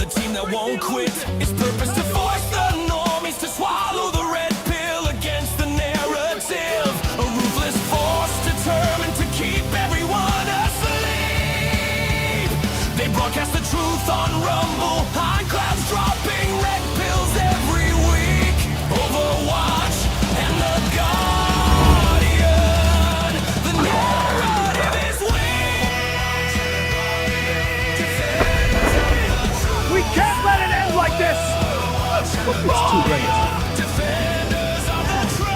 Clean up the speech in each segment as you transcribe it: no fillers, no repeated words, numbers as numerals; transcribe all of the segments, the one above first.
the team that won't quit. Its purpose to force the normies to swallow the red pill against the narrative. A ruthless force determined to keep everyone asleep. They broadcast the truth on Rumble, on clouds dropping red pills every week. Overwatch and the Guardian. The narrative is weak. We can't let it end like this! It's too late. Defenders of the truth.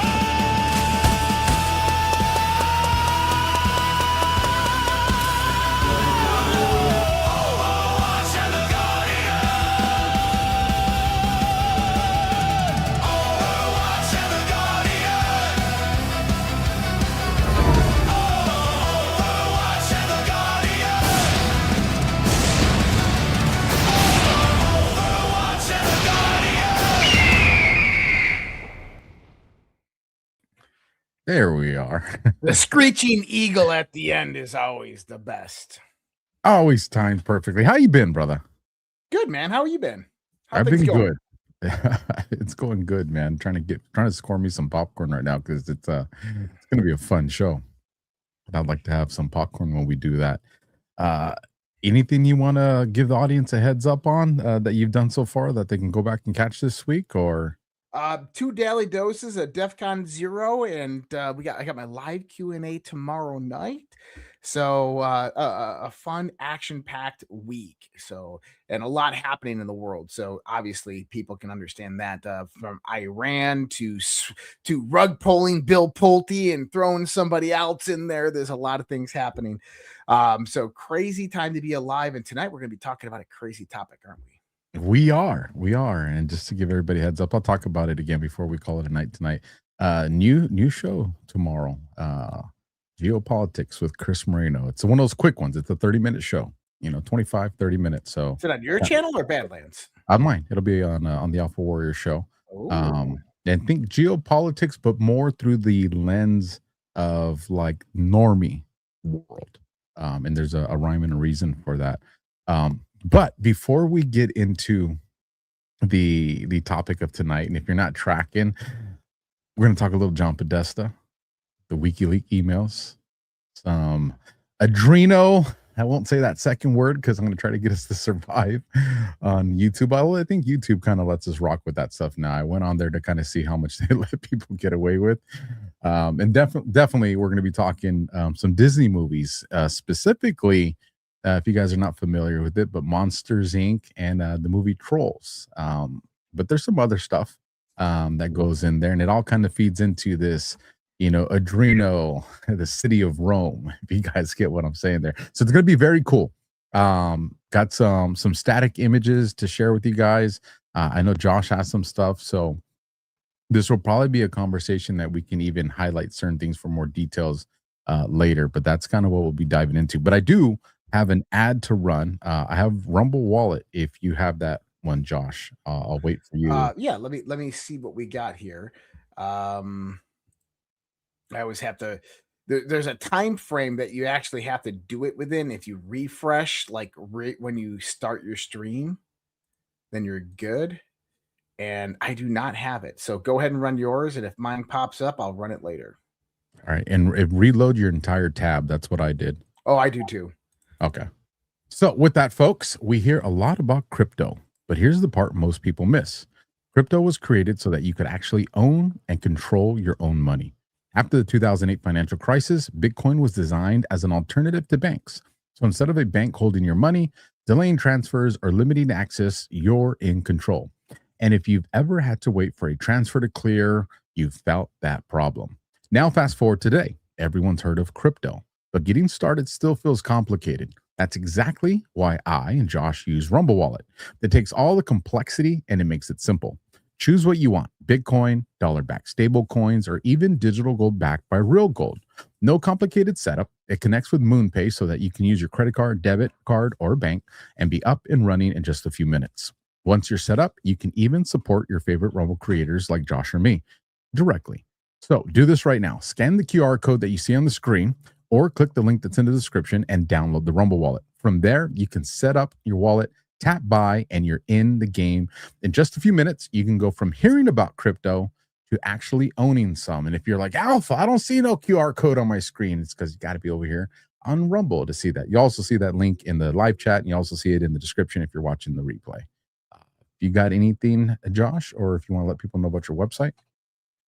Overwatch and the Guardian. Overwatch and the Guardian. Overwatch and the Guardian. Overwatch and the Guardian. There we are. The screeching eagle at the end is always the best. Always timed perfectly. How you been, brother? Good, man. How you been? How I've things been going? good. It's going good, man. Trying to score me some popcorn right now because it's gonna be a fun show. And I'd like to have some popcorn when we do that. Anything you want to give the audience a heads up on that you've done so far that they can go back and catch this week? Or 2 daily doses of DEF CON 0, and I got my live Q&A tomorrow night. So a fun action-packed week. So, and a lot happening in the world. So obviously people can understand that from Iran to rug pulling Bill Pulte and throwing somebody else in there. There's a lot of things happening. So crazy time to be alive. And tonight we're going to be talking about a crazy topic, aren't we? we are. And just to give everybody a heads up, I'll talk about it again before we call it a night tonight. New show tomorrow. Geopolitics with Chris Marino. It's one of those quick ones. It's a 30-minute show, 25, 30 minutes. So Is it on your channel or Badlands? on mine, it'll be on the AlphaWarrior Show. Ooh. And think geopolitics, but more through the lens of like normie world. And there's a rhyme and a reason for that. But before we get into the topic of tonight, and if you're not tracking, we're going to talk a little John Podesta, the WikiLeaks emails, some Adreno. I won't say that second word because I'm going to try to get us to survive on YouTube. I think YouTube kind of lets us rock with that stuff now. I went on there to kind of see how much they let people get away with. And definitely we're going to be talking some Disney movies, specifically, if you guys are not familiar with it, but Monsters, Inc. and the movie Trolls. But there's some other stuff that goes in there, and it all kind of feeds into this, Adreno, the city of Rome, if you guys get what I'm saying there. So it's going to be very cool. Got some static images to share with you guys. I know Josh has some stuff, so this will probably be a conversation that we can even highlight certain things for more details later, but that's kind of what we'll be diving into. But I do have an ad to run. I have Rumble Wallet. If you have that one, Josh, I'll wait for you. Yeah, let me see what we got here. I always have to. There's a time frame that you actually have to do it within. If you refresh, like when you start your stream, then you're good. And I do not have it, so go ahead and run yours. And if mine pops up, I'll run it later. All right, and reload your entire tab. That's what I did. Oh, I do too. Okay. So with that, folks, we hear a lot about crypto, but here's the part most people miss. Crypto was created so that you could actually own and control your own money. After the 2008 financial crisis, Bitcoin was designed as an alternative to banks. So instead of a bank holding your money, delaying transfers, or limiting access, you're in control. And if you've ever had to wait for a transfer to clear, you've felt that problem. Now, fast forward today, everyone's heard of crypto, but getting started still feels complicated. That's exactly why I and Josh use Rumble Wallet. It takes all the complexity and it makes it simple. Choose what you want: Bitcoin, dollar-backed stable coins, or even digital gold backed by real gold. No complicated setup. It connects with MoonPay so that you can use your credit card, debit card, or bank and be up and running in just a few minutes. Once you're set up, you can even support your favorite Rumble creators like Josh or me directly. So do this right now. Scan the QR code that you see on the screen or click the link that's in the description and download the Rumble Wallet. From there, you can set up your wallet tap buy, and you're in the game. In just a few minutes, you can go from hearing about crypto to actually owning some. And if you're like, Alpha, I don't see no QR code on my screen, it's because you got to be over here on Rumble to see that. You also see that link in the live chat, and you also see it in the description if you're watching the replay. You got anything, Josh, or if you want to let people know about your website?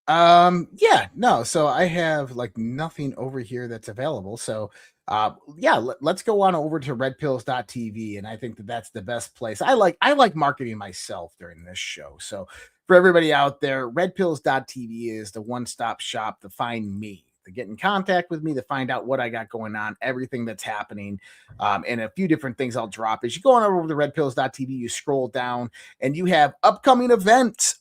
Yeah, no, so I have like nothing over here that's available. So let's go on over to redpills.tv, and I think that that's the best place. I like marketing myself during this show. So for everybody out there, redpills.tv is the one-stop shop to find me, to get in contact with me, to find out what I got going on, everything that's happening, and a few different things I'll drop. As you go on over to redpills.tv, you scroll down and you have upcoming events,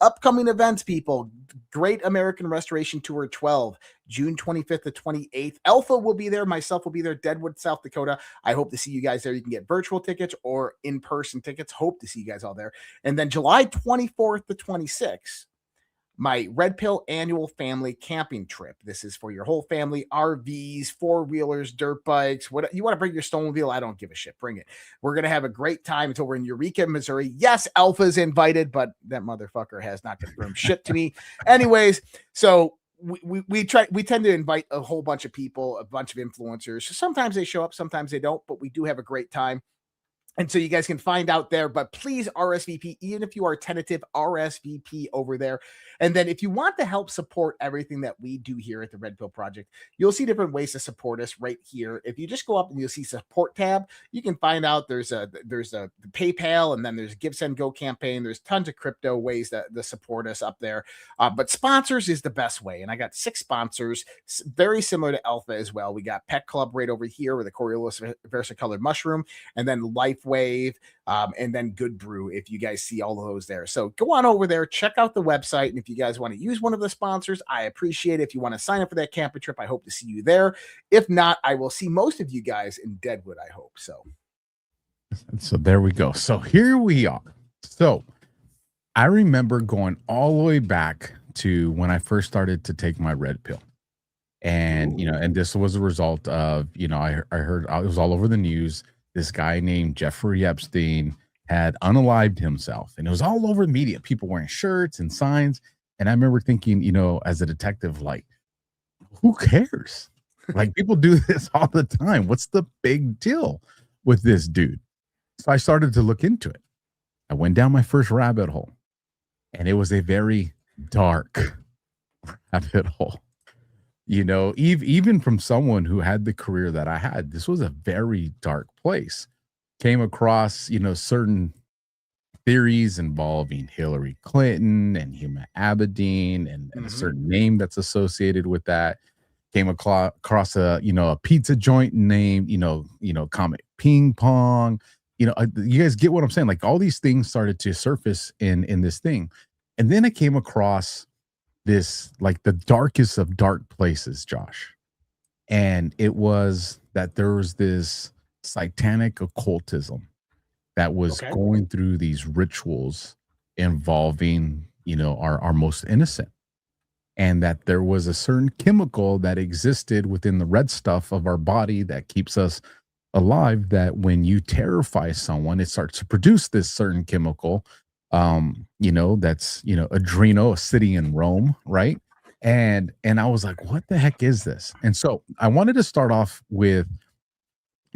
people. Great American Restoration Tour 12, June 25th to 28th. Alpha will be there. Myself will be there. Deadwood, South Dakota. I hope to see you guys there. You can get virtual tickets or in-person tickets. Hope to see you guys all there. And then July 24th to 26th, my Red Pill annual family camping trip. This is for your whole family, RVs, four-wheelers, dirt bikes. What you want to bring your snowmobile? I don't give a shit. Bring it. We're going to have a great time. It's over in Eureka, Missouri. Yes, Alpha's invited, but that motherfucker has not confirmed shit to me. Anyways, so we tend to invite a whole bunch of people, a bunch of influencers. Sometimes they show up, sometimes they don't, but we do have a great time. And so you guys can find out there, but please RSVP, even if you are tentative, RSVP over there. And then if you want to help support everything that we do here at the Red Pill Project, you'll see different ways to support us right here. If you just go up and you'll see support tab, you can find out there's a PayPal, and then there's a Give, Send, Go campaign. There's tons of crypto ways to support us up there. But sponsors is the best way. And I got 6 sponsors, very similar to Alpha as well. We got Pet Club right over here with a Coriolis versicolored mushroom, and then LifeWave, and then Good Brew, if you guys see all of those there. So go on over there, check out the website, and if you guys want to use one of the sponsors, I appreciate it. If you want to sign up for that camping trip, I hope to see you there. If not, I will see most of you guys in Deadwood, I hope. So there we go. So here we are. So I remember going all the way back to when I first started to take my red pill. And, and this was a result of, I heard it was all over the news. This guy named Jeffrey Epstein had unalived himself, and it was all over the media, people wearing shirts and signs. And I remember thinking, as a detective, like, who cares? Like, people do this all the time. What's the big deal with this dude? So I started to look into it. I went down my first rabbit hole, and it was a very dark rabbit hole. Even from someone who had the career that I had, this was a very dark place. Came across, certain theories involving Hillary Clinton and Huma Abedin and a certain name that's associated with that. Came across a pizza joint named, Comet Ping Pong. You guys get what I'm saying? Like, all these things started to surface in this thing. And then I came across this, like, the darkest of dark places, Josh. And it was that there was this satanic occultism that was going through these rituals involving, our most innocent. And that there was a certain chemical that existed within the red stuff of our body that keeps us alive, that when you terrify someone, it starts to produce this certain chemical, that's, Adreno, a city in Rome, right? And I was like, what the heck is this? And so I wanted to start off with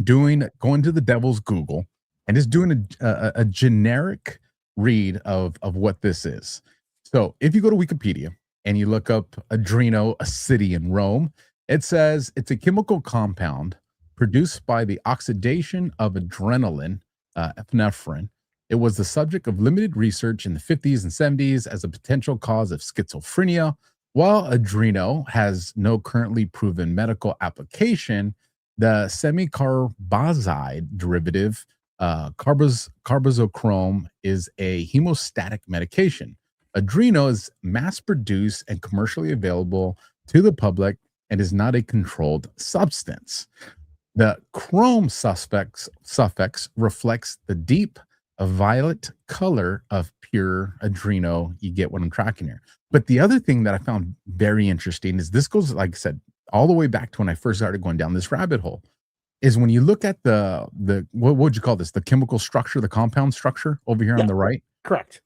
going to the devil's Google and just doing a generic read of what this is. So if you go to Wikipedia and you look up Adreno, a city in Rome, it says it's a chemical compound produced by the oxidation of adrenaline, epinephrine. It was the subject of limited research in the 50s and 70s as a potential cause of schizophrenia. While Adreno has no currently proven medical application, the semicarbazide derivative, carbazochrome, is a hemostatic medication. Adreno is mass-produced and commercially available to the public and is not a controlled substance. The chrome suffix reflects the deep a violet color of pure Adreno. You get what I'm tracking here. But the other thing that I found very interesting is this goes, like I said, all the way back to when I first started going down this rabbit hole, is when you look at the what would you call this? The chemical structure, the compound structure over here on the right. Correct.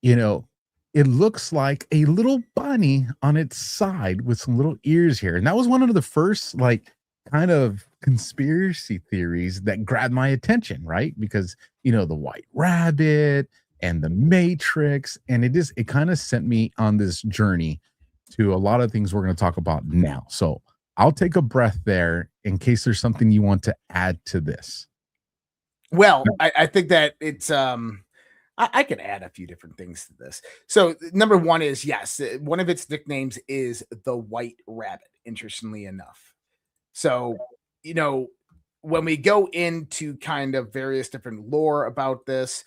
You know, it looks like a little bunny on its side with some little ears here. And that was one of the first like kind of conspiracy theories that grabbed my attention, right? Because the white rabbit and the matrix, and it kind of sent me on this journey to a lot of things we're going to talk about now. So I'll take a breath there in case there's something you want to add to this. Well, I think that it's I can add a few different things to this. So number one is, yes, one of its nicknames is the White Rabbit, interestingly enough. So, when we go into kind of various different lore about this,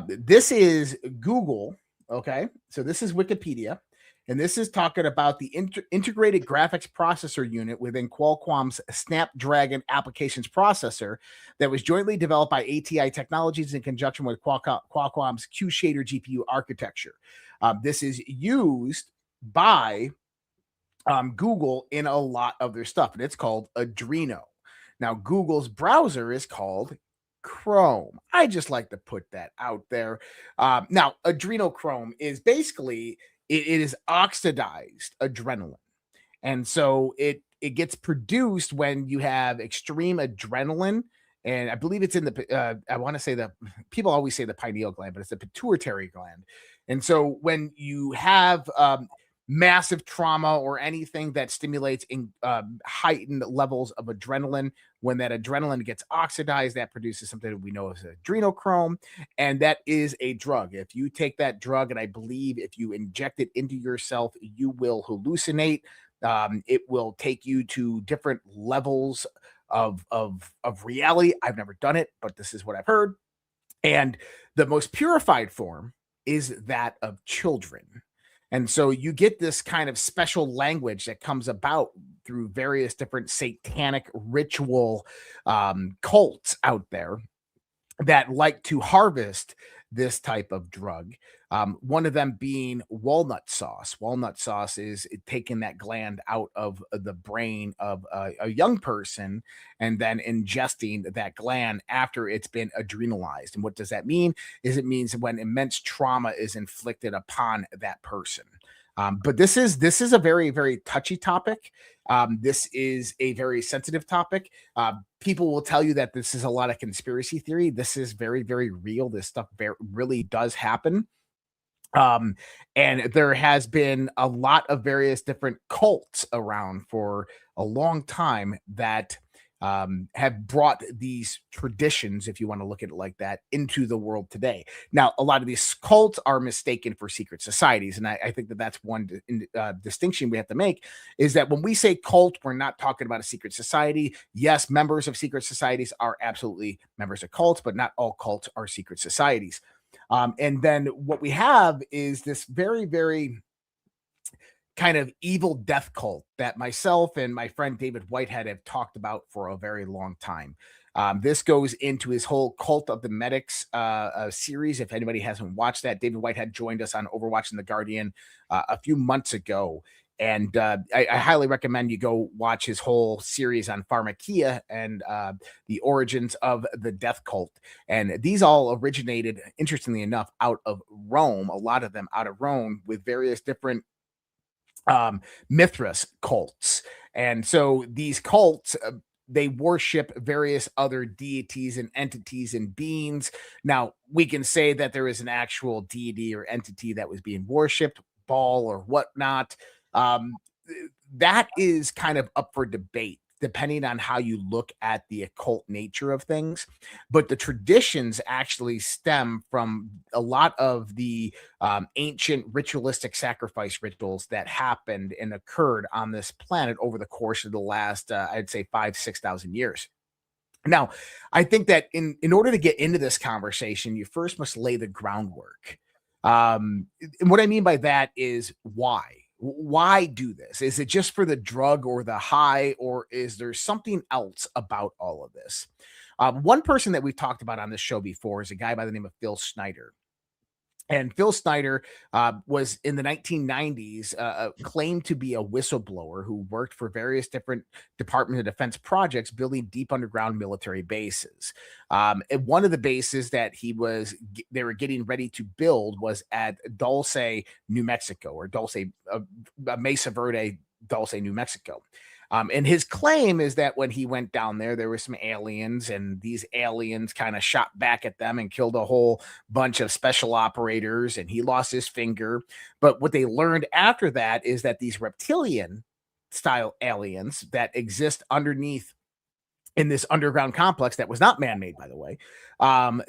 this is Google. Okay. So this is Wikipedia. And this is talking about the integrated graphics processor unit within Qualcomm's Snapdragon applications processor that was jointly developed by ATI Technologies in conjunction with Qualcomm's Q-Shader GPU architecture. This is used by Google in a lot of their stuff, and it's called Adreno. Now, Google's browser is called Chrome. I just like to put that out there. Now, Adrenochrome is basically it is oxidized adrenaline, and so it gets produced when you have extreme adrenaline. And I believe it's in the I want to say the people always say the pineal gland, but it's the pituitary gland. And so when you have massive trauma or anything that stimulates in heightened levels of adrenaline, when that adrenaline gets oxidized, that produces something that we know as adrenochrome, and that is a drug. If you take that drug, and I believe if you inject it into yourself, you will hallucinate. It will take you to different levels of reality. I've never done it, but this is what I've heard. And the most purified form is that of children. And so you get this kind of special language that comes about through various different satanic ritual cults out there that like to harvest this type of drug. One of them being walnut sauce. Walnut sauce is taking that gland out of the brain of a young person and then ingesting that gland after it's been adrenalized. And what does that mean? It means when immense trauma is inflicted upon that person. But this is a very, very touchy topic. This is a very sensitive topic. People will tell you that this is a lot of conspiracy theory. This is very, very real. This stuff really does happen. And there has been a lot of various different cults around for a long time that have brought these traditions, if you want to look at it like that, into the world today. Now, a lot of these cults are mistaken for secret societies. And I think that that's one distinction we have to make, is that when we say cult, we're not talking about a secret society. Yes, members of secret societies are absolutely members of cults, but not all cults are secret societies. And then what we have is this very, very kind of evil death cult that myself and my friend David Whitehead have talked about for a very long time. This goes into his whole Cult of the Medics series. If anybody hasn't watched that, David Whitehead joined us on Overwatch and the Guardian a few months ago. And I highly recommend you go watch his whole series on Pharmakia and the origins of the death cult. And these all originated, interestingly enough, out of Rome, a lot of them out of Rome, with various different Mithras cults. And so these cults, they worship various other deities and entities and beings. Now, we can say that there is an actual deity or entity that was being worshipped, Baal or whatnot. That is kind of up for debate, depending on how you look at the occult nature of things. But the traditions actually stem from a lot of the ancient ritualistic sacrifice rituals that happened and occurred on this planet over the course of the last, I'd say 5,000-6,000 years. Now, I think that in order to get into this conversation, you first must lay the groundwork. And what I mean by that is why? Why do this? Is it just for the drug or the high, or is there something else about all of this? One person that we've talked about on this show before is a guy by the name of Phil Schneider. And Phil Snyder was in the 1990s claimed to be a whistleblower who worked for various different Department of Defense projects building deep underground military bases. And one of the bases that they were getting ready to build was at Dulce, New Mexico, or Mesa Verde, Dulce, New Mexico. And his claim is that when he went down there were some aliens, and these aliens kind of shot back at them and killed a whole bunch of special operators, and he lost his finger. But what they learned after that is that these reptilian style aliens that exist underneath in this underground complex that was not man-made, by the way,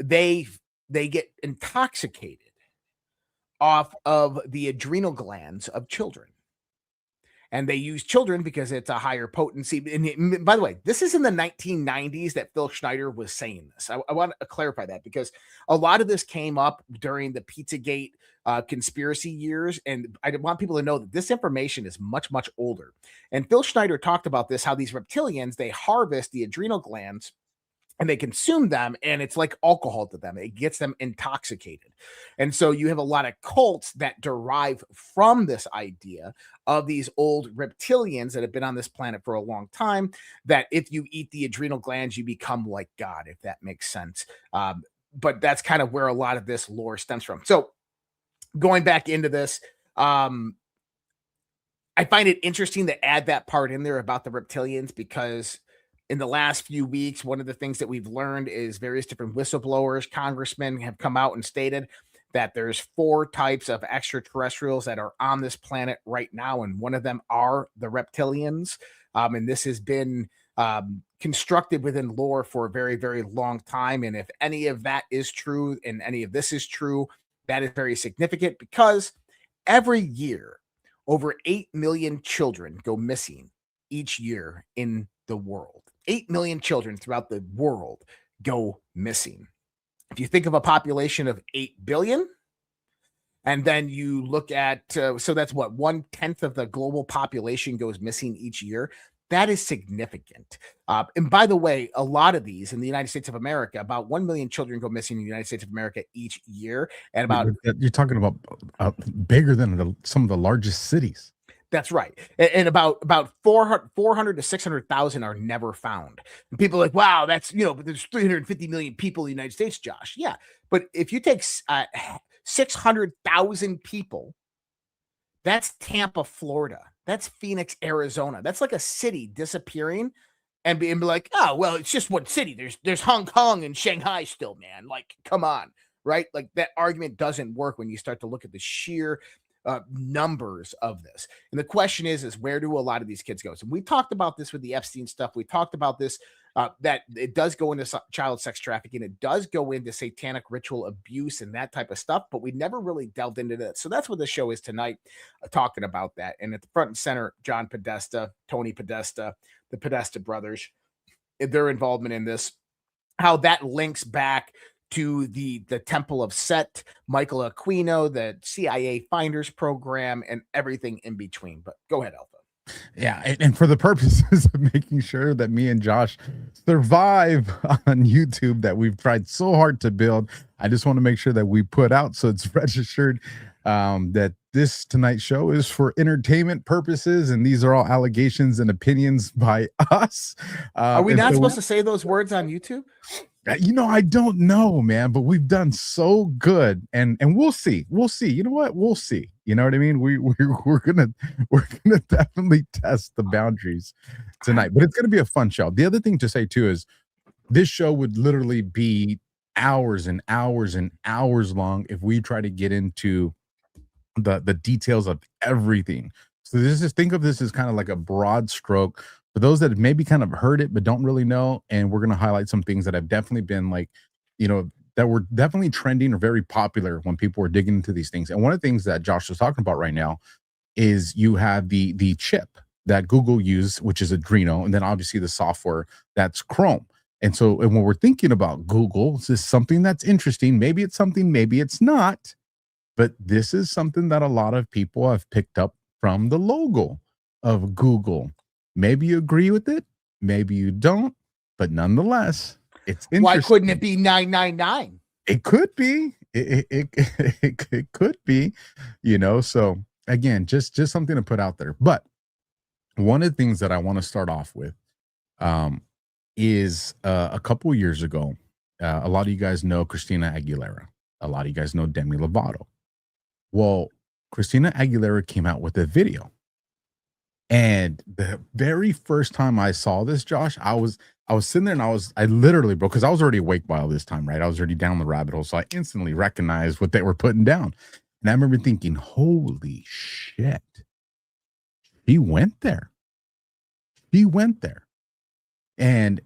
they get intoxicated off of the adrenal glands of children. And they use children because it's a higher potency. And by the way, this is in the 1990s that Phil Schneider was saying this. I want to clarify that because a lot of this came up during the Pizzagate conspiracy years. And I want people to know that this information is much, much older. And Phil Schneider talked about this, how these reptilians, they harvest the adrenal glands and they consume them, and it's like alcohol to them. It gets them intoxicated. And so you have a lot of cults that derive from this idea of these old reptilians that have been on this planet for a long time, that if you eat the adrenal glands, you become like God, if that makes sense. But that's kind of where a lot of this lore stems from. So going back into this, I find it interesting to add that part in there about the reptilians, because in the last few weeks, one of the things that we've learned is various different whistleblowers, congressmen have come out and stated that there's 4 types of extraterrestrials that are on this planet right now, and one of them are the reptilians. And this has been constructed within lore for a very, very long time. And if any of that is true and any of this is true, that is very significant, because every year over 8 million children go missing each year in the world. 8 million children throughout the world go missing. If you think of a population of 8 billion, and then you look at, so that's what, 1/10 of the global population goes missing each year. That is significant. And by the way, a lot of these in the United States of America, about 1 million children go missing in the United States of America each year. And about, you're talking about bigger than some of the largest cities. That's right. And about 400 to 600,000 are never found. And people are like, wow, that's, but there's 350 million people in the United States, Josh. Yeah. But if you take 600,000 people, that's Tampa, Florida. That's Phoenix, Arizona. That's like a city disappearing and be like, oh, well, it's just one city. There's Hong Kong and Shanghai still, man. Like, come on. Right. Like, that argument doesn't work when you start to look at the sheer numbers of this. And the question is where do a lot of these kids go? So we talked about this with the Epstein stuff. We talked about this, that it does go into child sex trafficking. It does go into satanic ritual abuse and that type of stuff, but we never really delved into that. So that's what the show is tonight, talking about that. And at the front and center, John Podesta, Tony Podesta, the Podesta brothers, their involvement in this, how that links back to the Temple of Set, Michael Aquino, the CIA Finders program, and everything in between. But go ahead, Alpha. Yeah, and for the purposes of making sure that me and Josh survive on YouTube that we've tried so hard to build, I just want to make sure that we put out, so it's registered, that this tonight's show is for entertainment purposes, and these are all allegations and opinions by us. Are we not supposed to say those words on YouTube? I don't know, man, but we've done so good, and we'll see. You know what? We'll see. You know what I mean? We're gonna definitely test the boundaries tonight, but it's gonna be a fun show. The other thing to say too is this show would literally be hours and hours and hours long if we try to get into the details of everything. So think of this as kind of like a broad stroke for those that have maybe kind of heard it but don't really know, and we're going to highlight some things that have definitely been that were definitely trending or very popular when people were digging into these things. And one of the things that Josh was talking about right now is you have the chip that Google used, which is Adreno, and then obviously the software that's Chrome. And so when we're thinking about Google, this is something that's interesting. Maybe it's something, maybe it's not, but this is something that a lot of people have picked up from the logo of Google. Maybe you agree with it, maybe you don't, but nonetheless, it's interesting. Why couldn't it be 999? It could be. it could be, you know. So again, just something to put out there. But one of the things that I want to start off with um, is a couple years ago. A lot of you guys know Christina Aguilera. A lot of you guys know Demi Lovato. Well, Christina Aguilera came out with a video. And the very first time I saw this, Josh, I was sitting there and I literally, bro, because I was already awake by all this time, right? I was already down the rabbit hole. So I instantly recognized what they were putting down. And I remember thinking, holy shit. He went there. He went there. And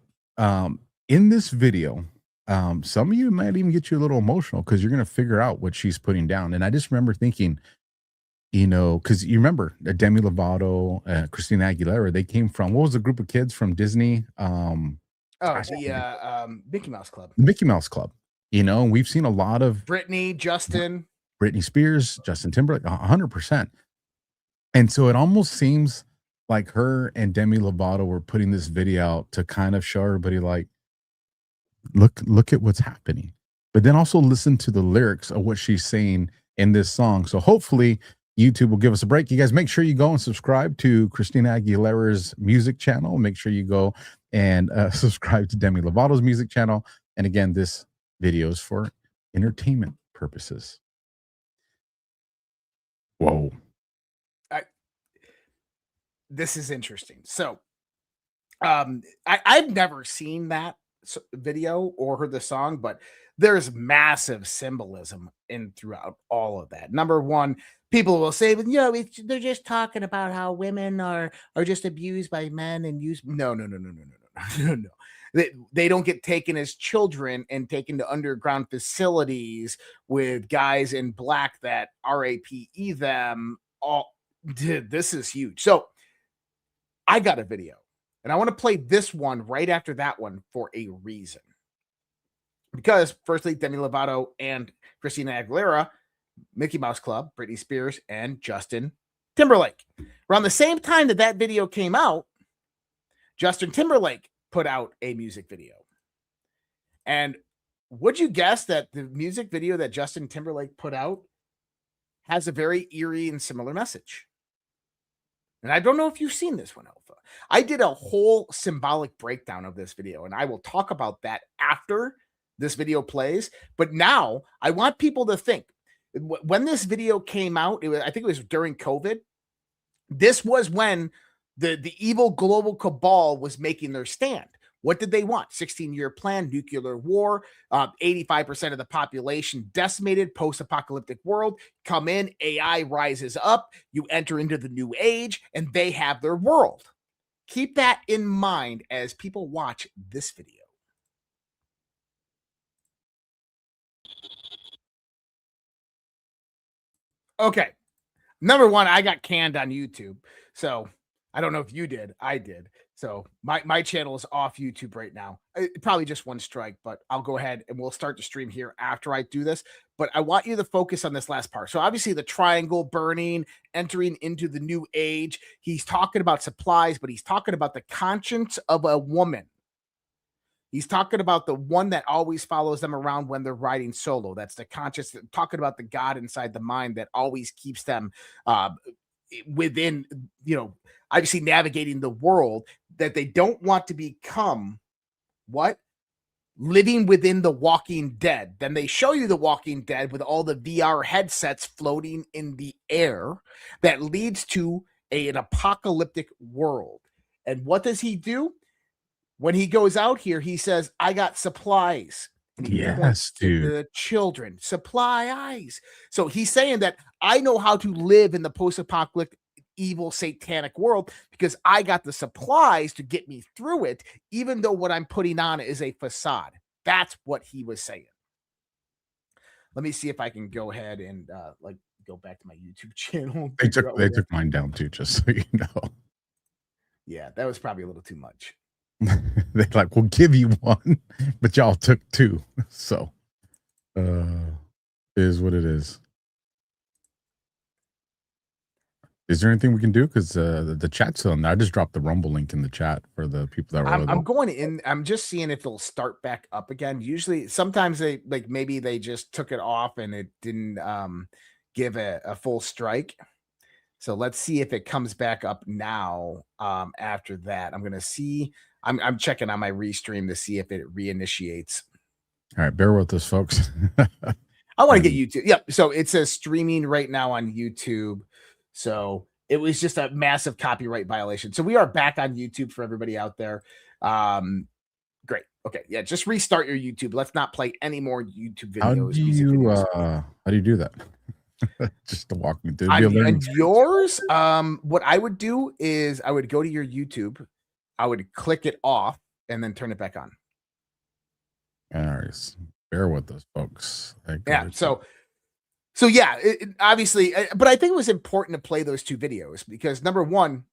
in this video, some of you might even get you a little emotional because you're going to figure out what she's putting down. And I just remember thinking, you know, because you remember Demi Lovato, Christina Aguilera, they came from, what was the group of kids from Disney? Mickey Mouse Club. The Mickey Mouse Club. You know, and we've seen a lot of Britney Spears, Justin Timberlake, 100%. And so it almost seems like her and Demi Lovato were putting this video out to kind of show everybody, like, look at what's happening. But then also listen to the lyrics of what she's saying in this song. So hopefully YouTube will give us a break. You guys make sure you go and subscribe to Christina Aguilera's music channel. Make sure you go and subscribe to Demi Lovato's music channel. And again, this video is for entertainment purposes. Whoa. This is interesting. So I've never seen that video or heard the song, but there's massive symbolism in throughout all of that. Number one, people will say, "But you know, they're just talking about how women are just abused by men and used." No. They don't get taken as children and taken to underground facilities with guys in black that RAPE them. All, dude, this is huge. So I got a video, and I want to play this one right after that one for a reason. Because firstly, Demi Lovato and Christina Aguilera, Mickey Mouse Club, Britney Spears, and Justin Timberlake. Around the same time that video came out, Justin Timberlake put out a music video. And would you guess that the music video that Justin Timberlake put out has a very eerie and similar message? And I don't know if you've seen this one, Alpha. I did a whole symbolic breakdown of this video, and I will talk about that after this video plays. But now I want people to think, when this video came out, I think it was during COVID. This was when the evil global cabal was making their stand. What did they want? 16-year plan, nuclear war, 85% of the population decimated, post-apocalyptic world. Come in, AI rises up, you enter into the new age, and they have their world. Keep that in mind as people watch this video. Okay. Number one, I got canned on YouTube. So I don't know if you did. I did. So my channel is off YouTube right now. Probably just one strike, but I'll go ahead and we'll start the stream here after I do this. But I want you to focus on this last part. So obviously the triangle burning, entering into the new age. He's talking about supplies, but he's talking about the conscience of a woman. He's talking about the one that always follows them around when they're riding solo. That's the conscious, talking about the God inside the mind that always keeps them within, you know, obviously navigating the world, that they don't want to become what? Living within the Walking Dead. Then they show you the Walking Dead with all the VR headsets floating in the air that leads to an apocalyptic world. And what does he do? When he goes out here, he says, I got supplies. Yes, dude. The children, supplies. So he's saying that I know how to live in the post-apocalyptic evil satanic world because I got the supplies to get me through it, even though what I'm putting on is a facade. That's what he was saying. Let me see if I can go ahead and like go back to my YouTube channel. They took mine down too, just so you know. Yeah, that was probably a little too much. They're like, we'll give you one, but y'all took two. So is what it is. Is there anything we can do? Because the chat's still in there. I just dropped the Rumble link in the chat for the people that were. I'm going in. I'm just seeing if it'll start back up again. Usually, sometimes they maybe they just took it off and it didn't give a full strike. So let's see if it comes back up now. After that, I'm gonna see. I'm checking on my restream to see if it reinitiates. All right, bear with us, folks. I want to get YouTube. Yep. So it says streaming right now on YouTube. So it was just a massive copyright violation. So we are back on YouTube for everybody out there. Great. Okay. Yeah. Just restart your YouTube. Let's not play any more YouTube videos. How do you do that? Just to walk me through. And yours, what I would do is I would go to your YouTube, I would click it off and then turn it back on. All right. Bear with us, folks. Yeah. So yeah, obviously, but I think it was important to play those two videos because number one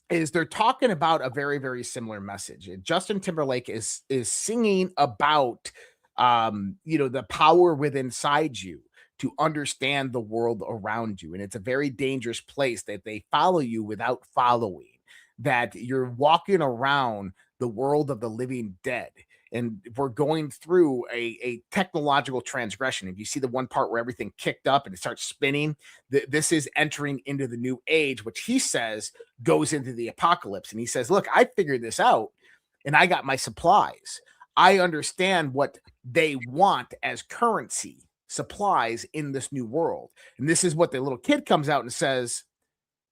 is they're talking about a very, very similar message. Justin Timberlake is singing about, the power within inside you to understand the world around you. And it's a very dangerous place that they follow you without following, that you're walking around the world of the living dead. And we're going through a technological transgression. If you see the one part where everything kicked up and it starts spinning, this is entering into the new age, which he says goes into the apocalypse. And he says, look, I figured this out and I got my supplies. I understand what they want as currency, supplies in this new world. And this is what the little kid comes out and says,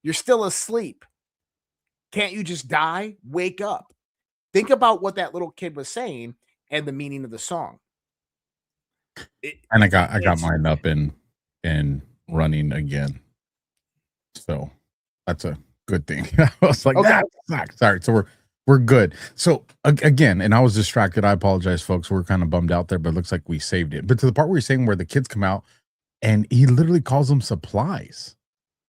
you're still asleep. Can't you just die? Wake up. Think about what that little kid was saying and the meaning of the song. And I got mine up and running again. So that's a good thing. I was like, okay. Sorry. So we're good. So again, and I was distracted. I apologize, folks. We're kind of bummed out there, but it looks like we saved it. But to the part where you're saying where the kids come out and he literally calls them supplies.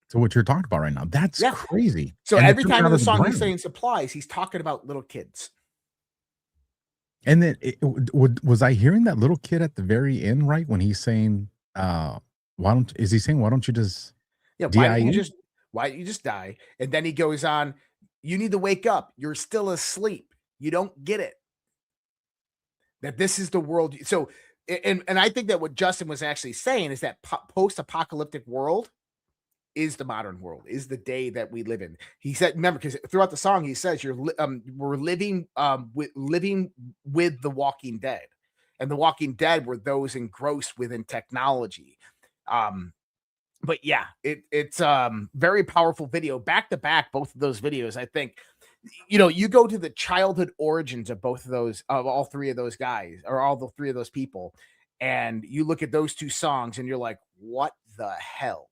So what you're talking about right now, that's crazy. So and every time in the song he's saying supplies, he's talking about little kids. And then was I hearing that little kid at the very end, right? When he's saying, why don't you just why don't you just die? And then he goes on, you need to wake up. You're still asleep. You don't get it. That this is the world. So, and I think that what Justin was actually saying is that post-apocalyptic world is the modern world, is the day that we live in. He said, remember, because throughout the song, he says we're living with the Walking Dead, and the Walking Dead were those engrossed within technology. But yeah, it's very powerful video, back to back, both of those videos. I think, you go to the childhood origins of both of those, of all three of those guys, or all the three of those people, and you look at those two songs, and you're like, what the hell?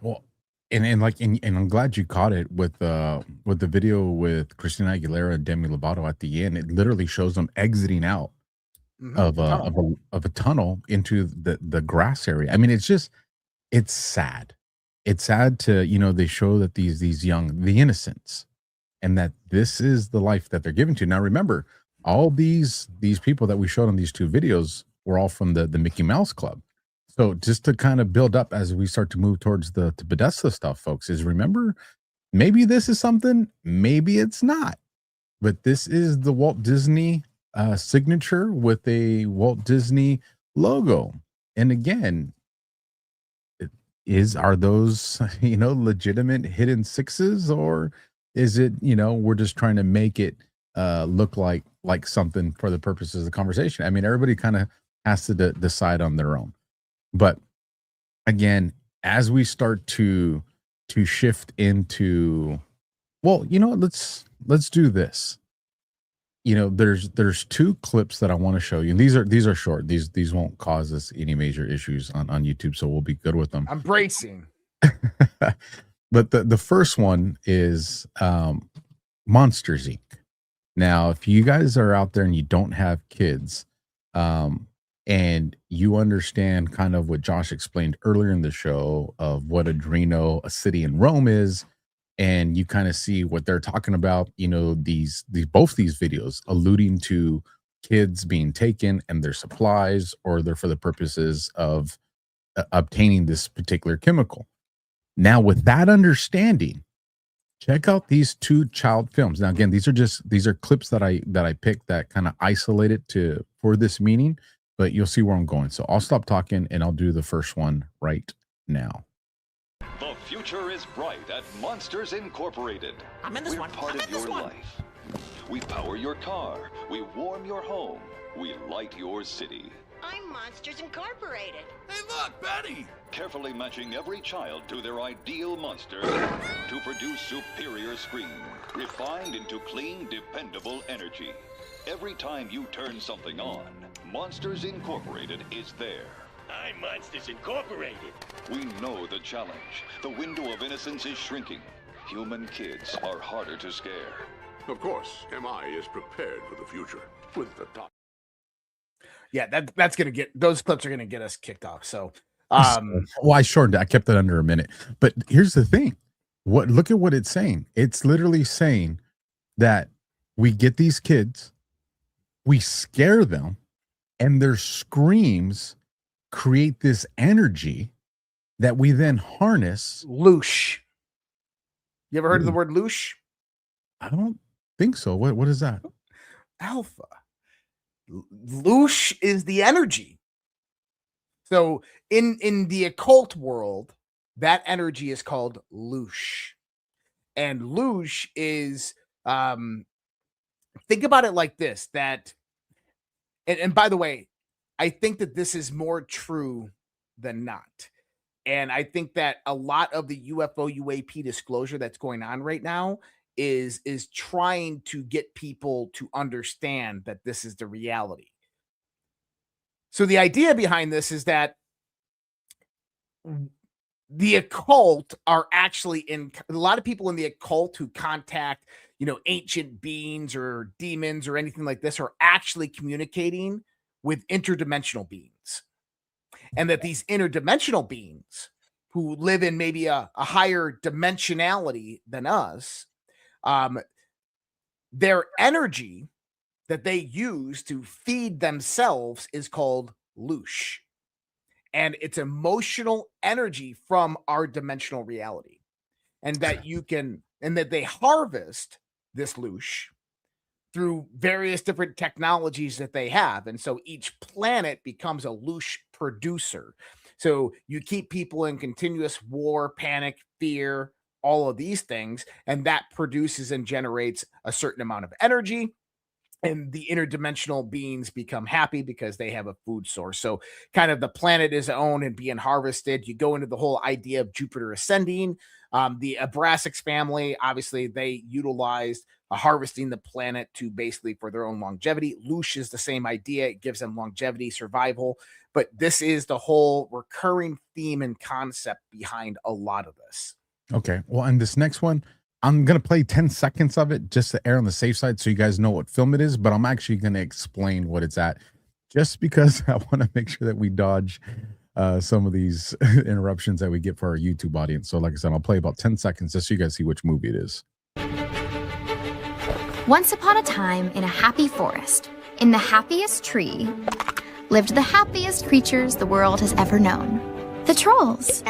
Well, and I'm glad you caught it with the video with Christina Aguilera and Demi Lovato at the end. It literally shows them exiting out of a tunnel into the grass area. I mean, it's sad. It's sad to, they show that these young, the innocents, and that this is the life that they're given to. Now, remember, all these people that we showed on these two videos were all from the Mickey Mouse Club. So just to kind of build up as we start to move towards the Podesta stuff, folks, is remember, maybe this is something, maybe it's not, but this is the Walt Disney signature with a Walt Disney logo. And again, are those, legitimate hidden sixes, or is it, we're just trying to make it look like something for the purposes of the conversation? I mean, everybody kind of has to decide on their own. But again, as we start to shift into, well, let's do this. There's two clips that I want to show you. And these are short. These won't cause us any major issues on YouTube, so we'll be good with them. I'm bracing. But the first one is Monsters Inc. Now, if you guys are out there and you don't have kids, and you understand kind of what Josh explained earlier in the show of what Adreno, a city in Rome, is, and you kind of see what they're talking about, both these videos alluding to kids being taken and their supplies, or they're for the purposes of obtaining this particular chemical. Now, with that understanding, check out these 2 child films. Now, again, these are clips that I picked that kind of isolated for this meaning, but you'll see where I'm going. So I'll stop talking and I'll do the first one right now. The future is bright at Monsters Incorporated. I'm in this We're one. part I'm of in this your one. life. We power your car. We warm your home. We light your city. I'm Monsters Incorporated. Hey, look, Betty! Carefully matching every child to their ideal monster to produce superior scream, refined into clean, dependable energy. Every time you turn something on, Monsters Incorporated is there. I'm Monsters Incorporated. We know the challenge. The window of innocence is shrinking. Human kids are harder to scare. Of course, MI is prepared for the future with the top. Yeah, that's gonna get those clips are gonna get us kicked off. So Well, I shortened it. I kept it under a minute. But here's the thing. Look at what it's saying. It's literally saying that we get these kids, we scare them, and their screams create this energy that we then harness. loosh. You ever heard of the word loosh? I don't think so. What is that? Alpha. Loosh is the energy. So in the occult world, that energy is called loosh. And loosh is think about it like this, that and by the way, I think that this is more true than not. And I think that a lot of the UFO UAP disclosure that's going on right now is trying to get people to understand that this is the reality. So the idea behind this is that the occult are actually in a lot of people in the occult who contact, ancient beings or demons or anything like this are actually communicating with interdimensional beings. And that these interdimensional beings who live in maybe a higher dimensionality than us, their energy that they use to feed themselves is called loosh. And it's emotional energy from our dimensional reality. And that that they harvest this loosh through various different technologies that they have. And so each planet becomes a loosh producer. So you keep people in continuous war, panic, fear, all of these things, and that produces and generates a certain amount of energy. And the interdimensional beings become happy because they have a food source. So kind of the planet is owned and being harvested. You go into the whole idea of Jupiter ascending. The Abrasics family, obviously, they utilized harvesting the planet to basically for their own longevity. Loosh is the same idea. It gives them longevity, survival. But this is the whole recurring theme and concept behind a lot of this. Okay. Well, and this next one, I'm going to play 10 seconds of it just to err on the safe side so you guys know what film it is, but I'm actually going to explain what it's at just because I want to make sure that we dodge some of these interruptions that we get for our YouTube audience. So like I said, I'll play about 10 seconds just so you guys see which movie it is. Once upon a time, in a happy forest, in the happiest tree, lived the happiest creatures the world has ever known. The trolls.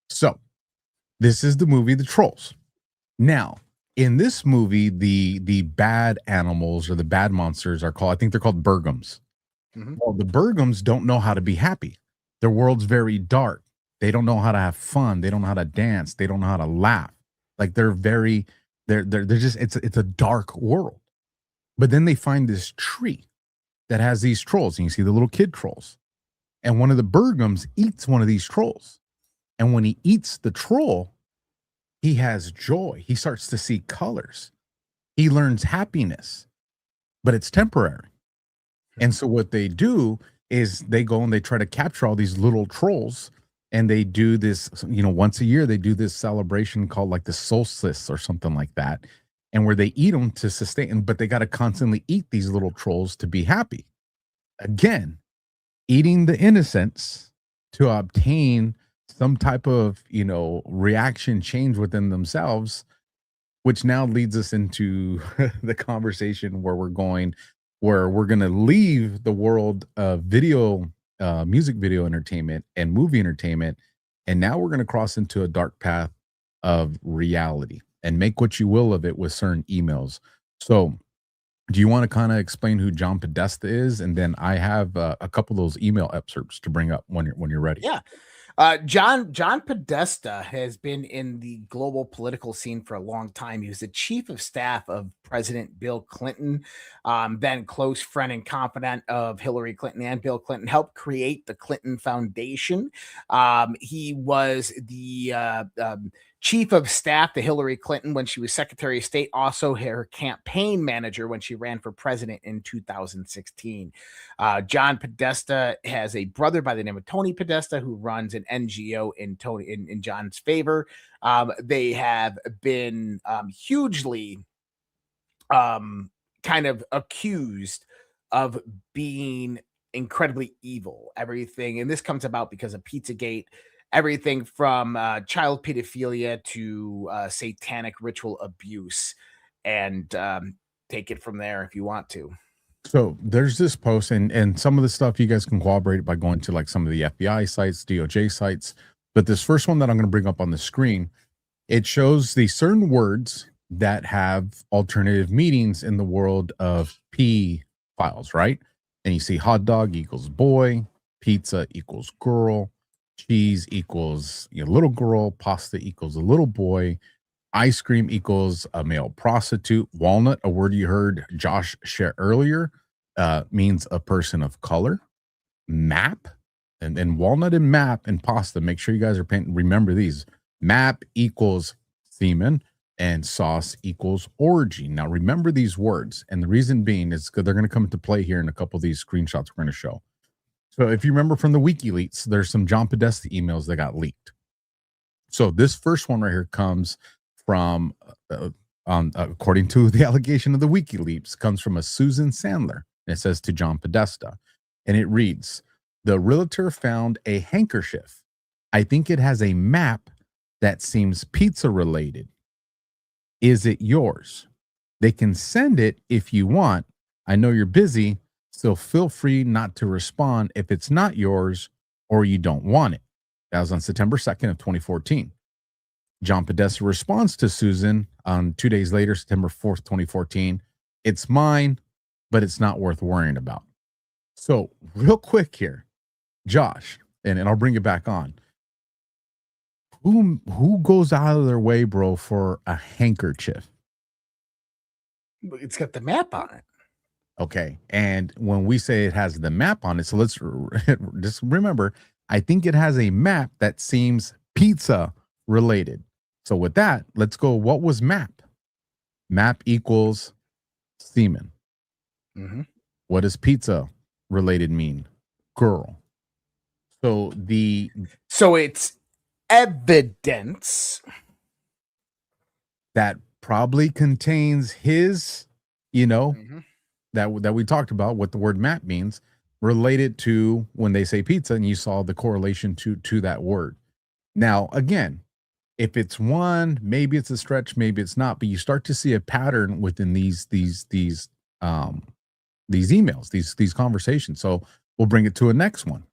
So, this is the movie The Trolls. Now, in this movie, the bad animals or the bad monsters are called, I think they're called Bergams. Mhm. Well, the Bergams don't know how to be happy. Their world's very dark. They don't know how to have fun. They don't know how to dance. They don't know how to laugh. Like they're just, it's a dark world. But then they find this tree that has these trolls. And you see the little kid trolls. And one of the Bergams eats one of these trolls. And when he eats the troll, he has joy. He starts to see colors. He learns happiness, but it's temporary. And so what they do is they go and they try to capture all these little trolls. And they do this, once a year, they do this celebration called like the solstice or something like that. And where they eat them to sustain, but they got to constantly eat these little trolls to be happy. Again, eating the innocents to obtain some type of, reaction change within themselves, which now leads us into the conversation where we're going to leave the world of video, music video entertainment and movie entertainment And now we're going to cross into a dark path of reality and make what you will of it with certain emails. So do you want to kind of explain who John Podesta is? And then I have a couple of those email excerpts to bring up when you're ready. Yeah. John Podesta has been in the global political scene for a long time. He was the chief of staff of President Bill Clinton, then close friend and confidant of Hillary Clinton and Bill Clinton, helped create the Clinton Foundation. He was the chief of staff to Hillary Clinton when she was Secretary of State, also her campaign manager when she ran for president in 2016. John Podesta has a brother by the name of Tony Podesta who runs an NGO in John's favor. They have been hugely kind of accused of being incredibly evil. Everything, and this comes about because of Pizzagate. Everything from child pedophilia to satanic ritual abuse, and take it from there if you want to. So there's this post, and some of the stuff you guys can corroborate by going to like some of the FBI sites, DOJ sites. But this first one that I'm going to bring up on the screen, it shows the certain words that have alternative meanings in the world of P files, right? And you see hot dog equals boy, pizza equals girl, cheese equals a little girl, pasta equals a little boy, ice cream equals a male prostitute, walnut, a word you heard Josh share earlier, means a person of color, map, and walnut and map and pasta, make sure you guys are remember these. Map equals semen and sauce equals orgy. Now remember these words, and the reason being is because they're going to come into play here in a couple of these screenshots we're going to show. So if you remember from the Wikileaks, there's some John Podesta emails that got leaked. So this first one right here comes from, according to the allegation of the Wikileaks, comes from a Susan Sandler. And it says to John Podesta, and it reads, the realtor found a handkerchief. I think it has a map that seems pizza related. Is it yours? They can send it if you want. I know you're busy, so feel free not to respond if it's not yours or you don't want it. That was on September 2nd of 2014. John Podesta responds to Susan on 2 days later, September 4th, 2014. It's mine, but it's not worth worrying about. So real quick here, Josh, and I'll bring it back on. Who goes out of their way, bro, for a handkerchief? It's got the map on it. Okay. And when we say it has the map on it, so let's just remember, I think it has a map that seems pizza related. So with that, let's go. What was map? Map equals semen. Mm-hmm. What does pizza related mean? Girl. So it's evidence that probably contains his, mm-hmm. that we talked about what the word map means related to when they say pizza, and you saw the correlation to that word. Now, again, if it's one, maybe it's a stretch, maybe it's not, but you start to see a pattern within these emails, these conversations. So we'll bring it to a next one.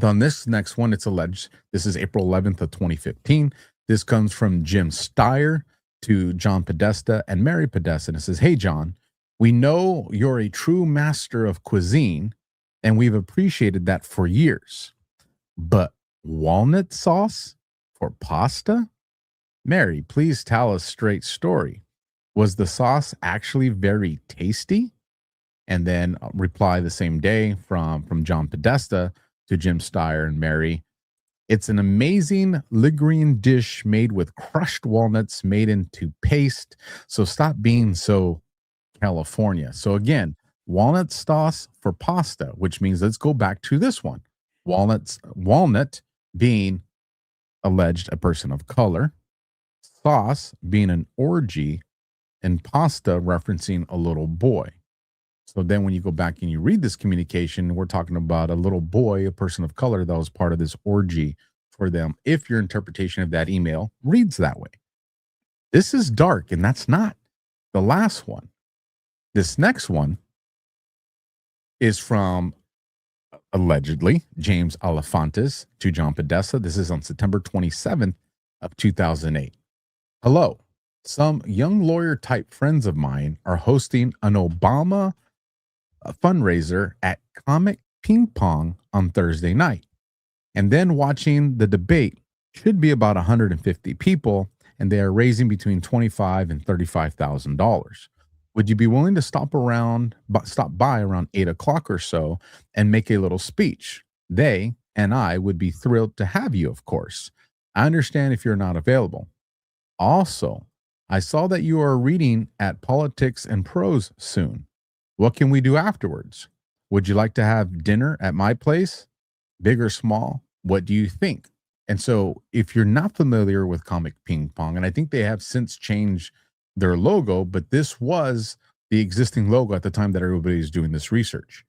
On this next one, it's alleged, this is April 11th of 2015. This comes from Jim Steyer to John Podesta and Mary Podesta. And it says, hey, John, we know you're a true master of cuisine, and we've appreciated that for years. But walnut sauce for pasta? Mary, please tell us straight story. Was the sauce actually very tasty? And then reply the same day from John Podesta to Jim Steyer and Mary. It's an amazing Ligurian dish made with crushed walnuts made into paste. So stop being so California. So again, walnut sauce for pasta, which means let's go back to this one. Walnut being alleged a person of color, sauce being an orgy, and pasta referencing a little boy. So then when you go back and you read this communication, we're talking about a little boy, a person of color that was part of this orgy for them, if your interpretation of that email reads that way. This is dark, and that's not the last one. This next one is from allegedly, James Alefantis to John Podesta. This is on September 27th of 2008. Hello. Some young lawyer type friends of mine are hosting an Obama fundraiser at Comic Ping Pong on Thursday night. And then watching the debate should be about 150 people, and they are raising between $25,000 and $35,000. Would you be willing to stop by around 8 o'clock or so and make a little speech? They and I would be thrilled to have you, of course. I understand if you're not available. Also, I saw that you are reading at Politics and Prose soon. What can we do afterwards? Would you like to have dinner at my place? Big or small? What do you think? And so if you're not familiar with Comic Ping Pong, and I think they have since changed their logo, but this was the existing logo at the time that everybody's doing this research.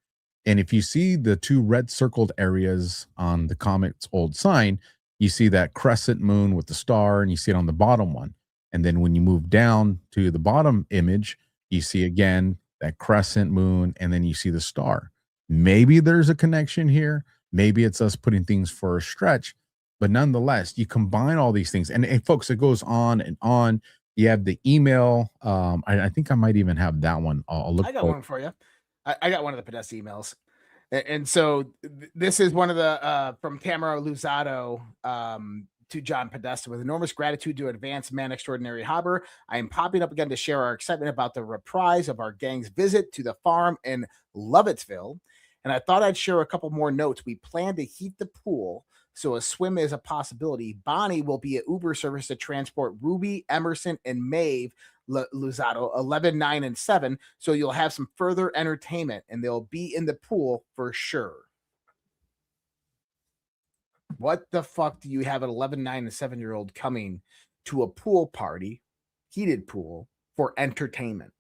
And if you see the two red circled areas on the comic's old sign, you see that crescent moon with the star, and you see it on the bottom one. And then when you move down to the bottom image, you see again that crescent moon, and then you see the star. Maybe there's a connection here. Maybe it's us putting things for a stretch, but nonetheless, you combine all these things. And folks, it goes on and on. You have the email. I think I might even have that one. I'll look. I got one for you. I got one of the Podesta emails. And so this is one of the from Tamara Luzado to John Podesta. With enormous gratitude to advanced man extraordinary Haber, I am popping up again to share our excitement about the reprise of our gang's visit to the farm in Lovettsville. And I thought I'd share a couple more notes. We plan to heat the pool, so a swim is a possibility. Bonnie will be an Uber service to transport Ruby, Emerson, and Maeve Luzado, 11, 9, and 7. So you'll have some further entertainment, and they'll be in the pool for sure. What the fuck do you have an 11, 9, and 7-year-old coming to a pool party, heated pool, for entertainment?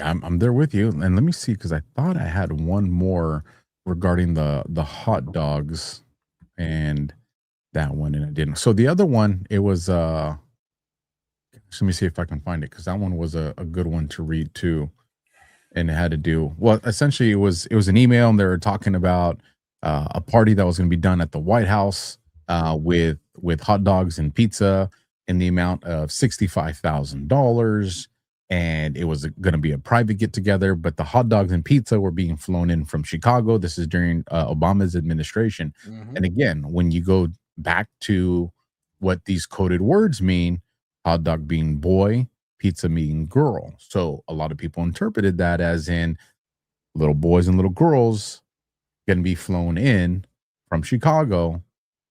I'm there with you. And let me see, because I thought I had one more regarding the hot dogs and that one, and I didn't. So the other one, it was let me see if I can find it, because that one was a good one to read too. And it had to do, well, essentially it was an email, and they were talking about a party that was going to be done at the White House with hot dogs and pizza in the amount of $65,000. And it was going to be a private get together, but the hot dogs and pizza were being flown in from Chicago. This is during Obama's administration. Mm-hmm. And again, when you go back to what these coded words mean, hot dog being boy, pizza meaning girl. So a lot of people interpreted that as in little boys and little girls going to be flown in from Chicago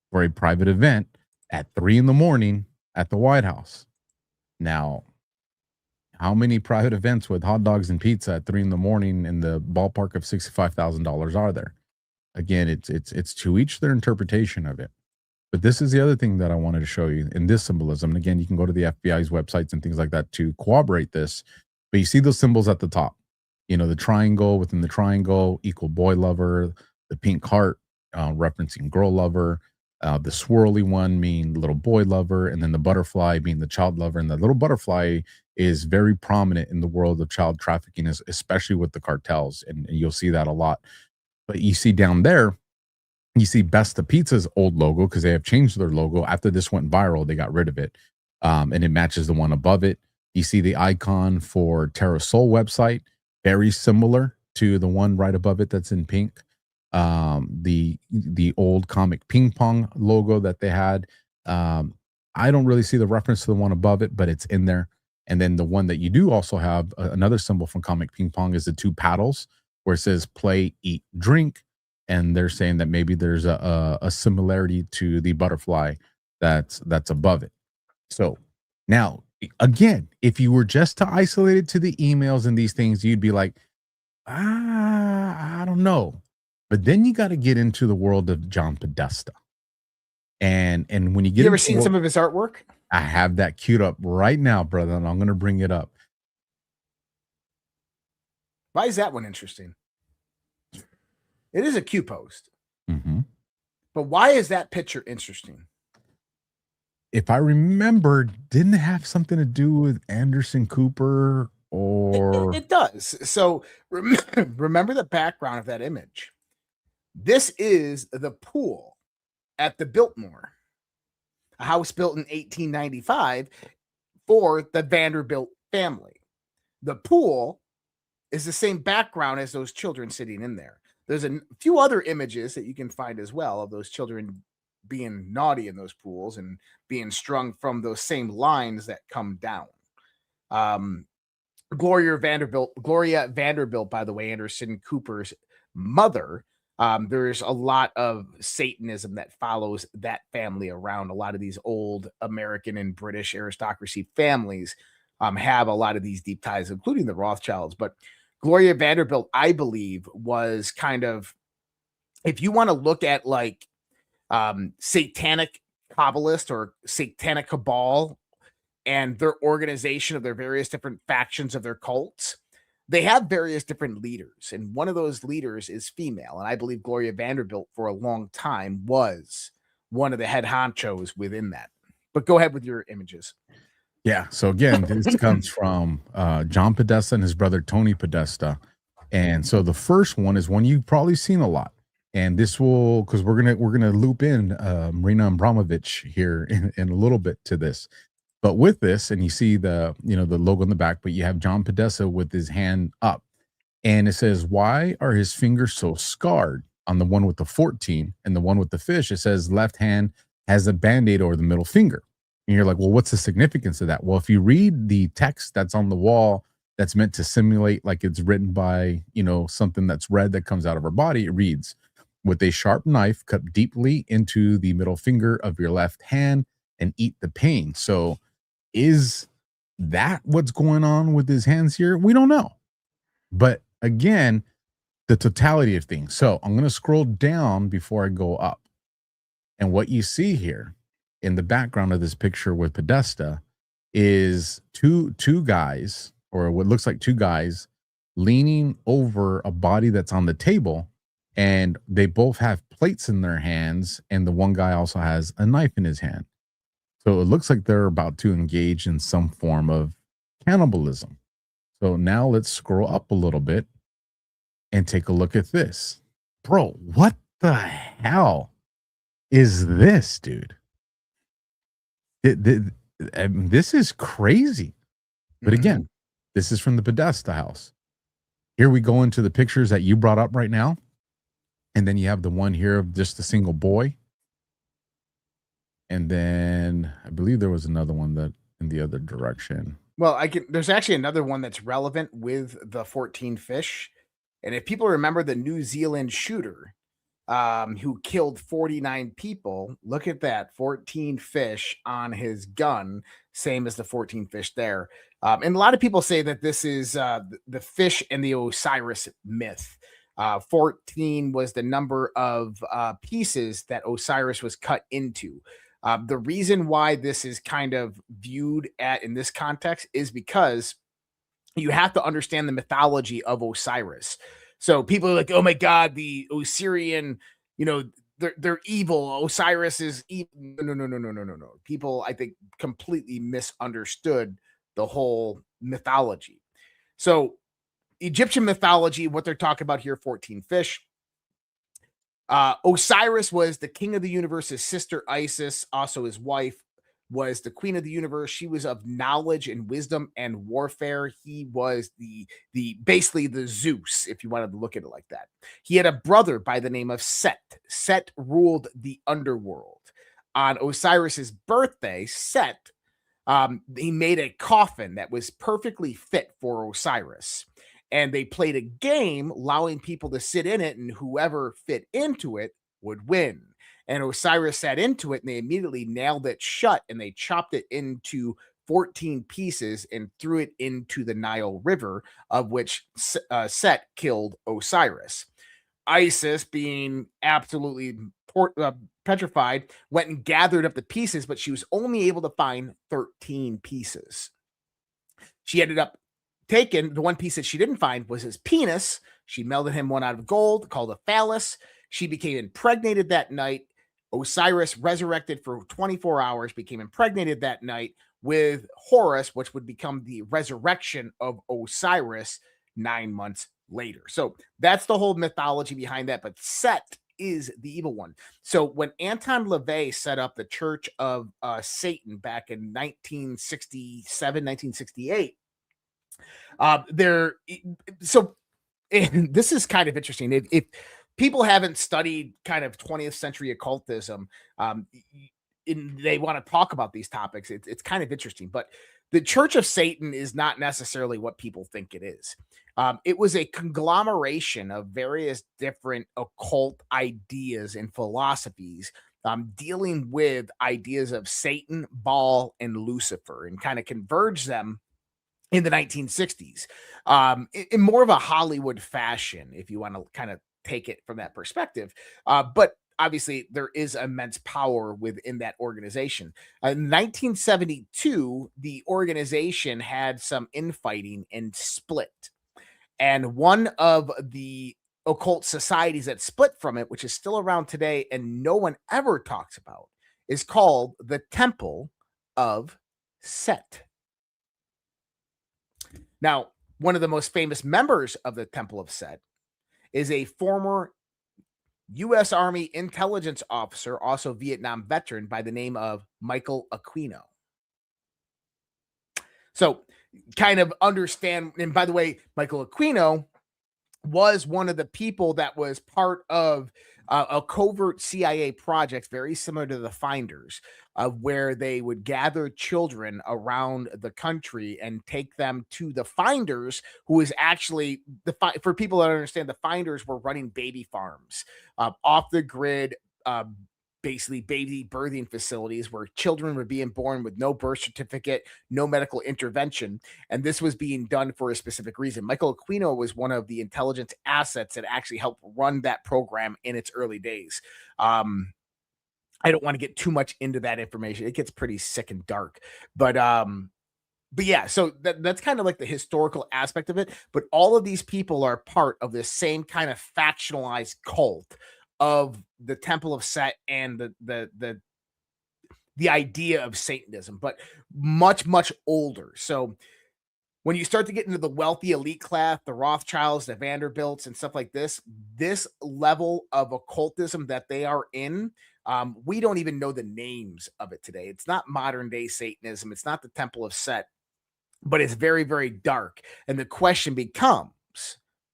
for a private event at 3 a.m. at the White House. Now, how many private events with hot dogs and pizza at 3 a.m. in the ballpark of $65,000 are there? Again, it's to each their interpretation of it. But this is the other thing that I wanted to show you in this symbolism. And again, you can go to the FBI's websites and things like that to corroborate this. But you see those symbols at the top. You know, the triangle within the triangle, equal boy lover, the pink heart referencing girl lover, the swirly one mean little boy lover, and then the butterfly being the child lover. And the little butterfly is very prominent in the world of child trafficking, especially with the cartels. And you'll see that a lot. But you see down there, you see Besta Pizza's old logo, because they have changed their logo. After this went viral, they got rid of it. And it matches the one above it. You see the icon for Terra Soul website, very similar to the one right above it that's in pink. The old Comic Ping Pong logo that they had. I don't really see the reference to the one above it, but it's in there. And then the one that you do also have, another symbol from Comic Ping Pong, is the two paddles where it says play, eat, drink. And they're saying that maybe there's a similarity to the butterfly that's above it. So now, again, if you were just to isolate it to the emails and these things, you'd be like, I don't know. But then you got to get into the world of John Podesta. And when you get, you ever seen some of his artwork? I have that queued up right now, brother, and I'm going to bring it up. Why is that one interesting? It is a Q post. Mm-hmm. But why is that picture interesting? If I remember, didn't it have something to do with Anderson Cooper or... It does. So remember the background of that image. This is the pool at the Biltmore, a house built in 1895 for the Vanderbilt family. The pool is the same background as those children sitting in there. There's a few other images that you can find as well of those children being naughty in those pools and being strung from those same lines that come down. Gloria Vanderbilt, by the way, Anderson Cooper's mother. There's a lot of Satanism that follows that family around. A lot of these old American and British aristocracy families have a lot of these deep ties, including the Rothschilds. But Gloria Vanderbilt, I believe, was kind of, if you want to look at like satanic Kabbalist or satanic cabal and their organization of their various different factions of their cults, they have various different leaders. And one of those leaders is female. And I believe Gloria Vanderbilt for a long time was one of the head honchos within that. But go ahead with your images. Yeah. So again, this comes from John Podesta and his brother Tony Podesta. And so the first one is one you've probably seen a lot. And this will, because we're gonna loop in Marina Abramovich here in a little bit to this. But with this, and you see the logo in the back, but you have John Podesta with his hand up, and it says, "Why are his fingers so scarred?" On the one with the 14 and the one with the fish, it says left hand has a band-aid over the middle finger. And you're like, well, what's the significance of that? Well, if you read the text that's on the wall, that's meant to simulate like it's written by, something that's red that comes out of her body, it reads, "With a sharp knife, cut deeply into the middle finger of your left hand and eat the pain." So is that what's going on with his hands here? We don't know. But again, the totality of things. So I'm going to scroll down before I go up. And what you see here in the background of this picture with Podesta is two guys, or what looks like two guys, leaning over a body that's on the table, and they both have plates in their hands, and the one guy also has a knife in his hand. So it looks like they're about to engage in some form of cannibalism. So now let's scroll up a little bit and take a look at this. Bro, what the hell is this, dude? This is crazy. But again, this is from the Podesta house. Here we go into the pictures that you brought up right now. And then you have the one here of just a single boy. And then I believe there was another one that in the other direction. Well, there's actually another one that's relevant with the 14 fish. And if people remember the New Zealand shooter who killed 49 people, look at that, 14 fish on his gun, same as the 14 fish there. And a lot of people say that this is the fish and the Osiris myth. 14 was the number of pieces that Osiris was cut into. The reason why this is kind of viewed in this context is because you have to understand the mythology of Osiris. So people are like, oh my God, the Osirian, they're evil. Osiris is evil. No. People, I think, completely misunderstood the whole mythology. So Egyptian mythology, what they're talking about here, 14 fish. Osiris was the king of the universe. His sister Isis, also his wife, was the queen of the universe. She was of knowledge and wisdom and warfare. He was basically the Zeus, if you wanted to look at it like that. He had a brother by the name of Set. Set ruled the underworld. On Osiris's birthday, Set, he made a coffin that was perfectly fit for Osiris. And they played a game allowing people to sit in it, and whoever fit into it would win. And Osiris sat into it, and they immediately nailed it shut, and they chopped it into 14 pieces and threw it into the Nile River, of which Set killed Osiris. Isis, being absolutely petrified, went and gathered up the pieces, but she was only able to find 13 pieces. She ended up taken, the one piece that she didn't find was his penis. She melted him one out of gold, called a phallus. She became impregnated that night. Osiris resurrected for 24 hours, became impregnated that night with Horus, which would become the resurrection of Osiris 9 months later. So that's the whole mythology behind that. But Set is the evil one. So when Anton LaVey set up the Church of Satan back in 1967, 1968, and this is kind of interesting. If people haven't studied kind of 20th century occultism, and they want to talk about these topics, it's kind of interesting. But the Church of Satan is not necessarily what people think it is. It was a conglomeration of various different occult ideas and philosophies dealing with ideas of Satan, Baal, and Lucifer, and kind of converged them in the 1960s in more of a Hollywood fashion, if you want to kind of take it from that perspective. But obviously, there is immense power within that organization. In 1972, the organization had some infighting and split. And one of the occult societies that split from it, which is still around today and no one ever talks about, is called the Temple of Set. Now, one of the most famous members of the Temple of Set is a former U.S. Army intelligence officer, also Vietnam veteran, by the name of Michael Aquino. So kind of understand, and by the way, Michael Aquino was one of the people that was part of a covert CIA project, very similar to the Finders, where they would gather children around the country and take them to the Finders, who is actually, for people that understand, the Finders were running baby farms, off the grid, basically baby birthing facilities where children were being born with no birth certificate, no medical intervention. And this was being done for a specific reason. Michael Aquino was one of the intelligence assets that actually helped run that program in its early days. I don't want to get too much into that information. It gets pretty sick and dark, but yeah, so that's kind of like the historical aspect of it. But all of these people are part of this same kind of factionalized cult of the Temple of Set and the idea of Satanism, but much, much older. So when you start to get into the wealthy elite class, the Rothschilds, the Vanderbilts, and stuff like this level of occultism that they are in, we don't even know the names of it today. It's not modern day Satanism. It's not the Temple of Set, but it's very, very dark. And the question becomes,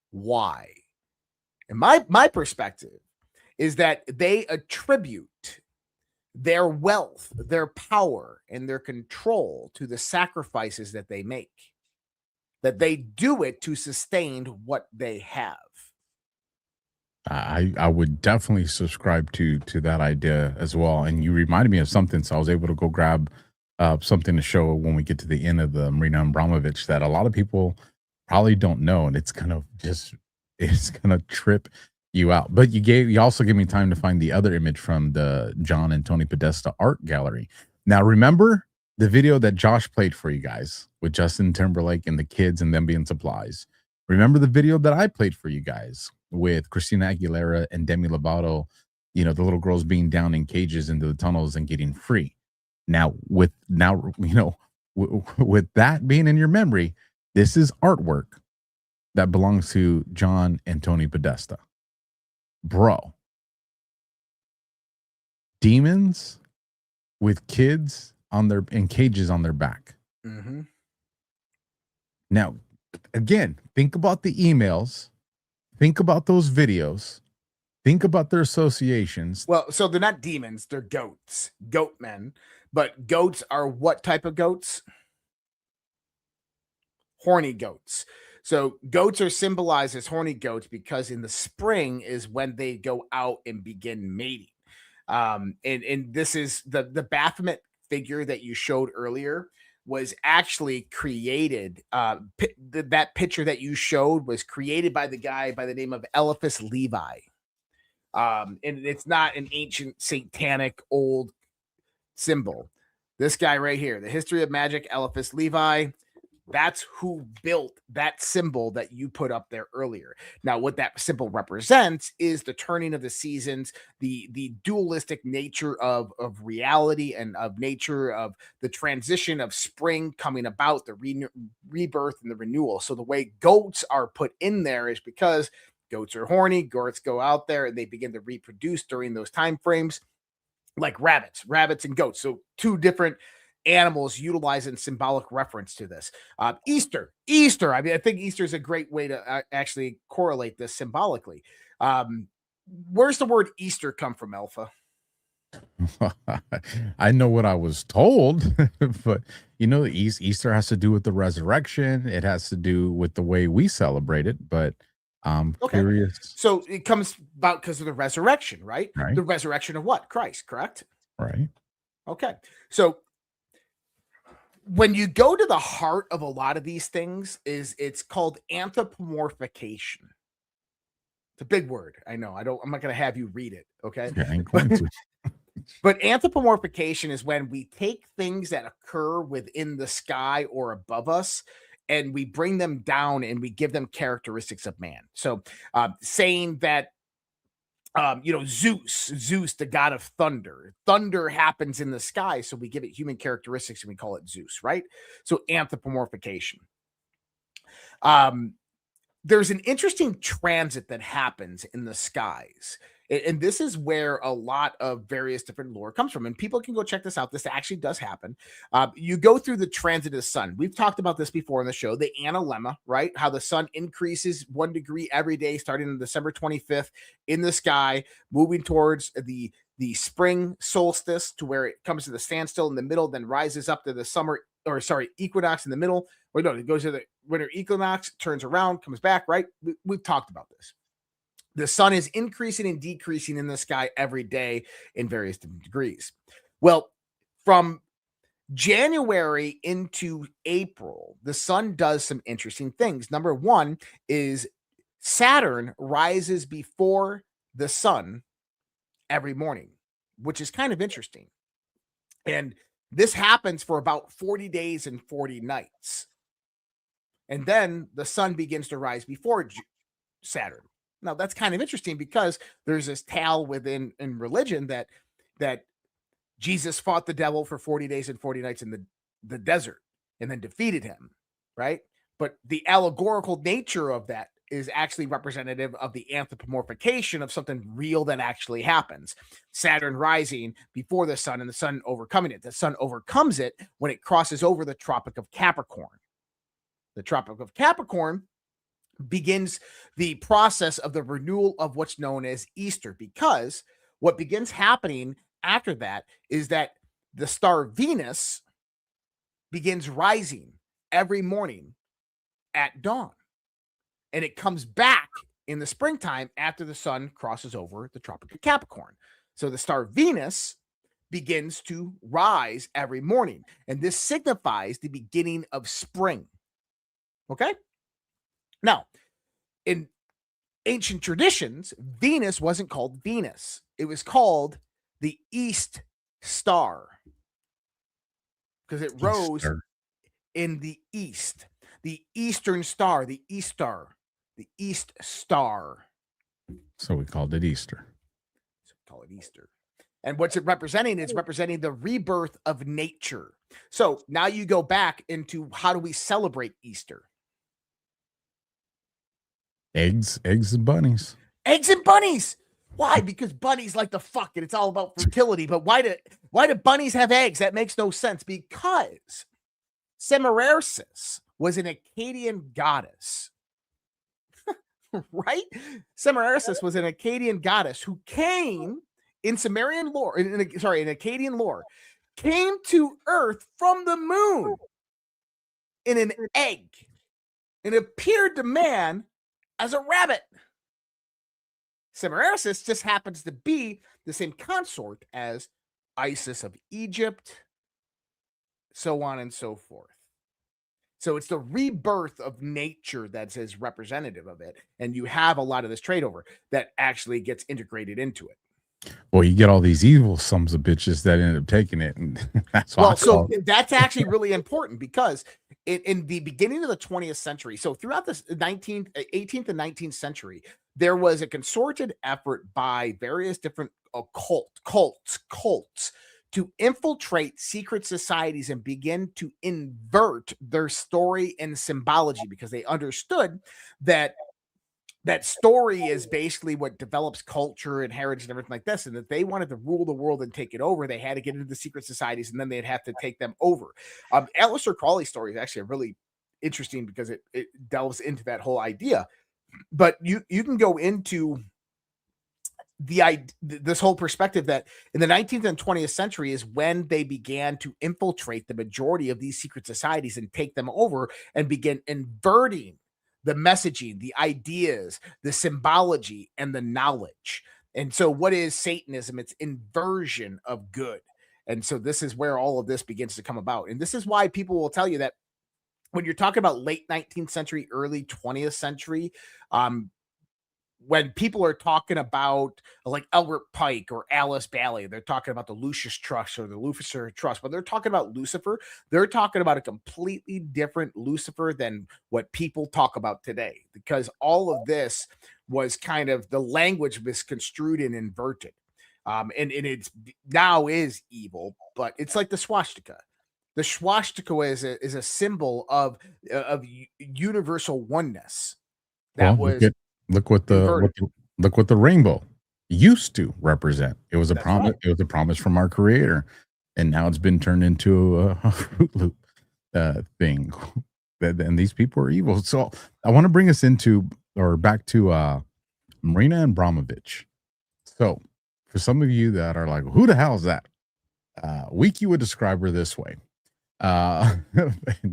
why? And my perspective is that they attribute their wealth, their power, and their control to the sacrifices that they make, that they do it to sustain what they have. I would definitely subscribe to that idea as well. And you reminded me of something, so I was able to go grab something to show when we get to the end of the Marina Abramovich that a lot of people probably don't know, and it's gonna trip you out. But you also gave me time to find the other image from the John and Tony Podesta art gallery. Now, remember the video that Josh played for you guys with Justin Timberlake and the kids and them being supplies? Remember the video that I played for you guys with Christina Aguilera and Demi Lovato, the little girls being down in cages into the tunnels and getting free? With that being in your memory, this is artwork that belongs to John and Tony Podesta. Bro, demons with kids in cages on their back. Mm-hmm. Now, again, think about the emails, think about those videos, think about their associations. Well, so they're not demons, they're goats, goat men. But goats are what type of goats? Horny goats. So goats are symbolized as horny goats because in the spring is when they go out and begin mating. And this is the Baphomet figure that you showed earlier was actually created. That picture that you showed was created by the guy by the name of Eliphas Levi. And it's not an ancient satanic old symbol. This guy right here, the History of Magic, Eliphas Levi. That's who built that symbol that you put up there earlier. Now, what that symbol represents is the turning of the seasons, the dualistic nature of reality and of nature of the transition of spring coming about, the rebirth and the renewal. So the way goats are put in there is because Goats are horny. Goats go out there and they begin to reproduce during those time frames, like rabbits and goats. So two different animals utilizing symbolic reference to this. Easter. I mean, I think Easter is a great way to actually correlate this symbolically. Where's the word Easter come from, Alpha? I know what I was told, but Easter has to do with the resurrection. It has to do with the way we celebrate it, but I'm curious. So it comes about because of the resurrection, right? Right. The resurrection of what? Christ, correct? Right. Okay. So when you go to the heart of a lot of these things, it's called anthropomorphication. It's a big word. I know. I'm not going to have you read it. Okay. Yeah, I ain't going to. But anthropomorphication is when we take things that occur within the sky or above us and we bring them down and we give them characteristics of man. So saying that, Zeus, the god of thunder happens in the sky. So we give it human characteristics and we call it Zeus, right? So anthropomorphication. There's an interesting transit that happens in the skies. And this is where a lot of various different lore comes from. And people can go check this out. This actually does happen. You go through the transit of the sun. We've talked about this before in the show, the analemma, right? How the sun increases 1 degree every day, starting on December 25th in the sky, moving towards the spring solstice to where it comes to the standstill in the middle, then rises up to the equinox in the middle. Or no, it goes to the winter equinox, turns around, comes back, right? We've talked about this. The sun is increasing and decreasing in the sky every day in various different degrees. Well, from January into April, the sun does some interesting things. Number one is Saturn rises before the sun every morning, which is kind of interesting. And this happens for about 40 days and 40 nights. And then the sun begins to rise before Saturn. Now, that's kind of interesting because there's this tale in religion that Jesus fought the devil for 40 days and 40 nights in the desert and then defeated him, right? But the allegorical nature of that is actually representative of the anthropomorphication of something real that actually happens. Saturn rising before the sun and the sun overcoming it. The sun overcomes it when it crosses over the Tropic of Capricorn. The Tropic of Capricorn begins the process of the renewal of what's known as Easter, because what begins happening after that is that the star Venus begins rising every morning at dawn, and it comes back in the springtime after the sun crosses over the Tropic of Capricorn. So the star Venus begins to rise every morning, and this signifies the beginning of spring. Okay? Now, in ancient traditions, Venus wasn't called Venus. It was called the East Star because it rose in the east. The Eastern Star, the East Star, the East Star. So we called it Easter. So we call it Easter. And what's it representing? It's representing the rebirth of nature. So now you go back into how do we celebrate Easter? Eggs and bunnies. Eggs and bunnies. Why? Because bunnies like to fuck and it's all about fertility. But why do bunnies have eggs? That makes no sense. Because Semirarsis was an Akkadian goddess. Right? Semirarsis was an Akkadian goddess who came in Sumerian lore, in Akkadian lore, came to Earth from the moon in an egg and appeared to man as a rabbit. Semirarsis just happens to be the same consort as Isis of Egypt, so on and so forth. So it's the rebirth of nature that's as representative of it. And you have a lot of this trade over that actually gets integrated into it. Well, you get all these evil sons of bitches that end up taking it. And that's why that's actually really important because in the beginning of the 20th century, so throughout the 18th and 19th century, there was a concerted effort by various different cults to infiltrate secret societies and begin to invert their story and symbology because they understood that that story is basically what develops culture and heritage and everything like this. And that they wanted to rule the world and take it over, they had to get into the secret societies, and then they'd have to take them over. Aleister Crowley's story is actually really interesting because it delves into that whole idea. But you can go into this whole perspective that in the 19th and 20th century is when they began to infiltrate the majority of these secret societies and take them over and begin inverting the messaging, the ideas, the symbology, and the knowledge. And so what is Satanism? It's inversion of good. And so this is where all of this begins to come about. And this is why people will tell you that when you're talking about late 19th century, early 20th century, when people are talking about like Albert Pike or Alice Bailey, they're talking about the Lucius Trust or the Lucifer Trust. When they're talking about Lucifer, they're talking about a completely different Lucifer than what people talk about today, because all of this was kind of the language misconstrued and inverted. And it's now is evil, but it's like the swastika. The swastika is a symbol of universal oneness. That was look what the rainbow used to represent. It was a promise. Right. It was a promise from our Creator, and now it's been turned into a Fruit Loop thing. And these people are evil. So I want to bring us back to Marina Abramovich. So for some of you that are like, who the hell is that? Wiki would describe her this way. And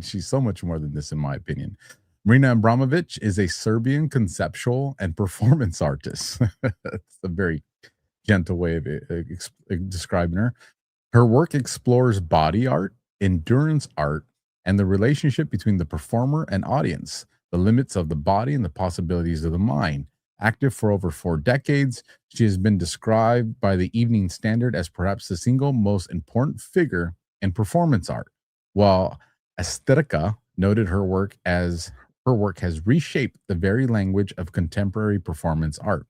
she's so much more than this, in my opinion. Marina Abramovich is a Serbian conceptual and performance artist. That's a very gentle way of describing her. Her work explores body art, endurance art, and the relationship between the performer and audience, the limits of the body and the possibilities of the mind. Active for over 4 decades, she has been described by the Evening Standard as perhaps the single most important figure in performance art, while Aesthetica noted her work has reshaped the very language of contemporary performance art.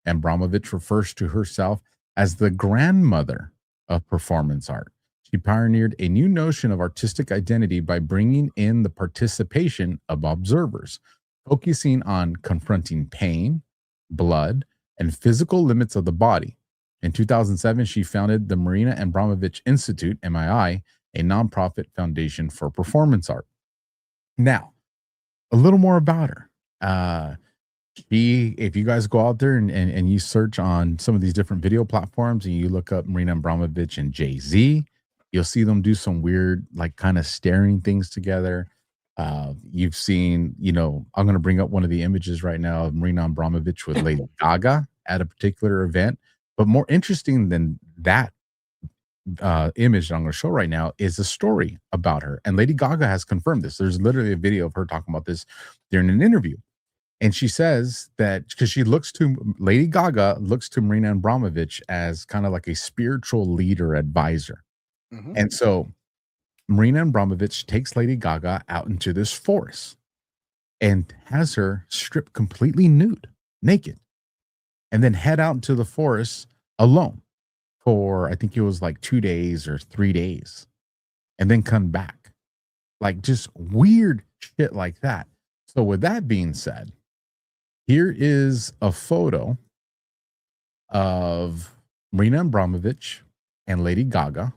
Abramovich refers to herself as the grandmother of performance art. She pioneered a new notion of artistic identity by bringing in the participation of observers, focusing on confronting pain, blood, and physical limits of the body. In 2007, she founded the Marina Abramovich Institute, MII, a nonprofit foundation for performance art. Now, a little more about her. If you guys go out there and you search on some of these different video platforms and you look up Marina Abramovich and Jay-Z, you'll see them do some weird, like, kind of staring things together. You've seen, I'm going to bring up one of the images right now of Marina Abramovich with Lady Gaga at a particular event. But more interesting than that image that I'm going to show right now is a story about her. And Lady Gaga has confirmed this. There's literally a video of her talking about this during an interview. And she says that because Lady Gaga looks to Marina Abramovich as kind of like a spiritual leader advisor. Mm-hmm. And so Marina Abramovich takes Lady Gaga out into this forest and has her stripped completely naked, and then head out into the forest alone for, I think it was like 2 days or 3 days, and then come back. Like, just weird shit like that. So with that being said, here is a photo of Marina Abramovich and Lady Gaga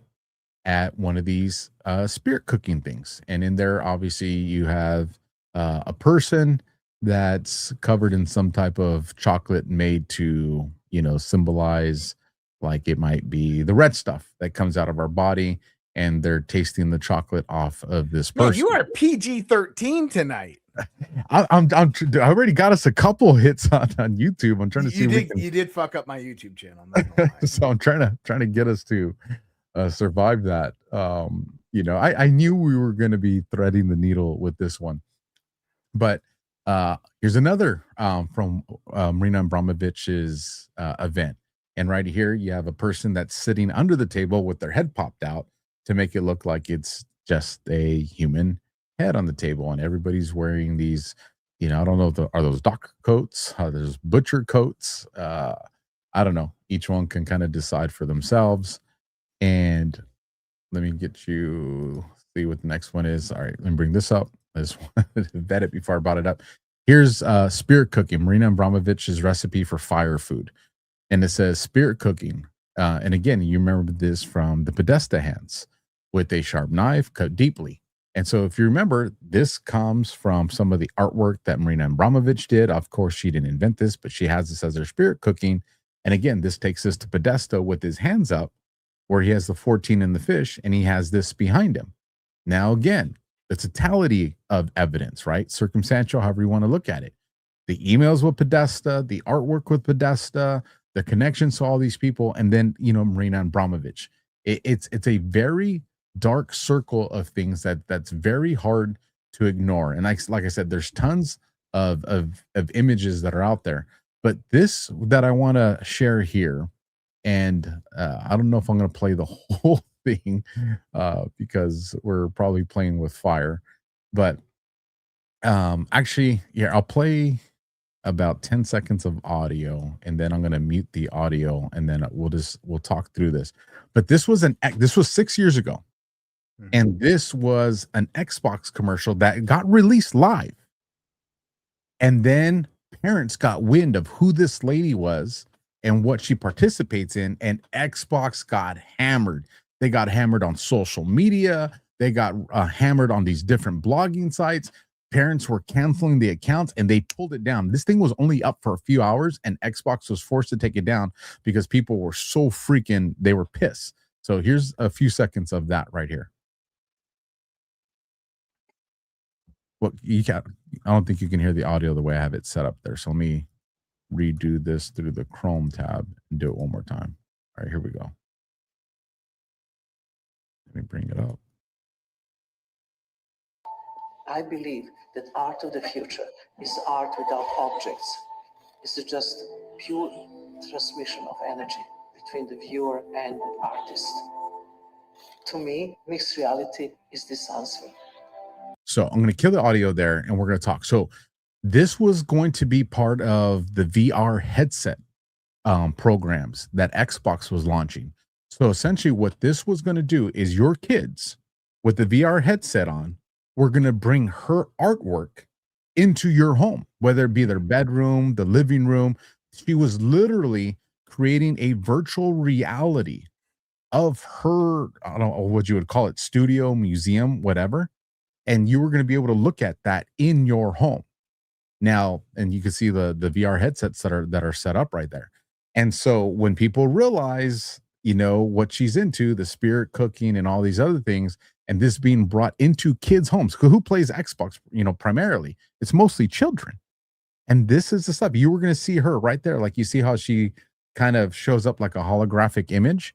at one of these spirit cooking things. And in there, obviously, you have a person that's covered in some type of chocolate made to, symbolize, like, it might be the red stuff that comes out of our body, and they're tasting the chocolate off of this person. Man, you are PG-13 tonight. I already got us a couple hits on YouTube. I'm trying to see. You did fuck up my YouTube channel. So I'm trying to get us to survive that. I knew we were going to be threading the needle with this one, but here's another from Marina Abramovich's event. And right here, you have a person that's sitting under the table with their head popped out to make it look like it's just a human head on the table. And everybody's wearing these, I don't know, are those doctor coats? Are those butcher coats? I don't know. Each one can kind of decide for themselves. And let me see what the next one is. All right, let me bring this up. I just wanted to vet it before I brought it up. Here's spirit cooking, Marina Abramovich's recipe for fire food. And it says spirit cooking. And again, you remember this from the Podesta hands with a sharp knife cut deeply. And so if you remember, this comes from some of the artwork that Marina Abramovich did. Of course, she didn't invent this, but she has this as her spirit cooking. And again, this takes us to Podesta with his hands up, where he has the 14 in the fish, and he has this behind him. Now, again, the totality of evidence, right? Circumstantial, however you want to look at it. The emails with Podesta, the artwork with Podesta, the connections to all these people, and then, Marina Abramovich. It's a very dark circle of things that's very hard to ignore. And like I said, there's tons of images that are out there. But this that I want to share here, and I don't know if I'm going to play the whole thing because we're probably playing with fire. But actually, yeah, I'll play about 10 seconds of audio, and then I'm going to mute the audio, and then we'll talk through this. But this was 6 years ago, and this was an Xbox commercial that got released live, and then parents got wind of who this lady was and what she participates in, and Xbox got hammered. They got hammered on social media. They got hammered on these different blogging sites. Parents were canceling the accounts, and they pulled it down. This thing was only up for a few hours, and Xbox was forced to take it down because people were so they were pissed. So here's a few seconds of that right here. Well, I don't think you can hear the audio the way I have it set up there. So let me redo this through the Chrome tab and do it one more time. All right, here we go. Let me bring it up. I believe that art of the future is art without objects. It's just pure transmission of energy between the viewer and the artist. To me, mixed reality is this answer. So I'm going to kill the audio there, and we're going to talk. So this was going to be part of the VR headset programs that Xbox was launching. So essentially what this was going to do is your kids with the VR headset on, we're going to bring her artwork into your home, whether it be their bedroom, the living room. She was literally creating a virtual reality of her, I don't know what you would call it, studio, museum, whatever. And you were going to be able to look at that in your home. Now, and you can see the VR headsets that are set up right there. And so when people realize, what she's into, the spirit cooking and all these other things, and this being brought into kids' homes, who plays Xbox, primarily, it's mostly children. And this is the stuff you were going to see her right there. Like you see how she kind of shows up like a holographic image.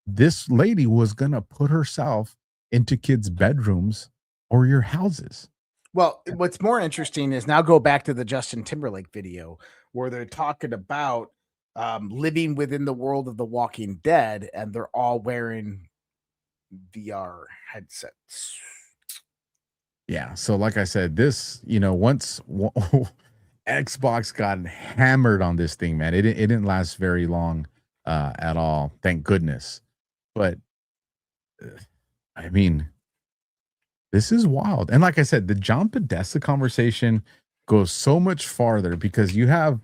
This lady was going to put herself into kids' bedrooms or your houses. Well, what's more interesting is now go back to the Justin Timberlake video where they're talking about living within the world of The Walking Dead, and they're all wearing VR headsets. Yeah. So like I said, this, once Xbox got hammered on this thing, man, it didn't last very long at all. Thank goodness. But I mean, this is wild. And like I said, the John Podesta conversation goes so much farther because you have,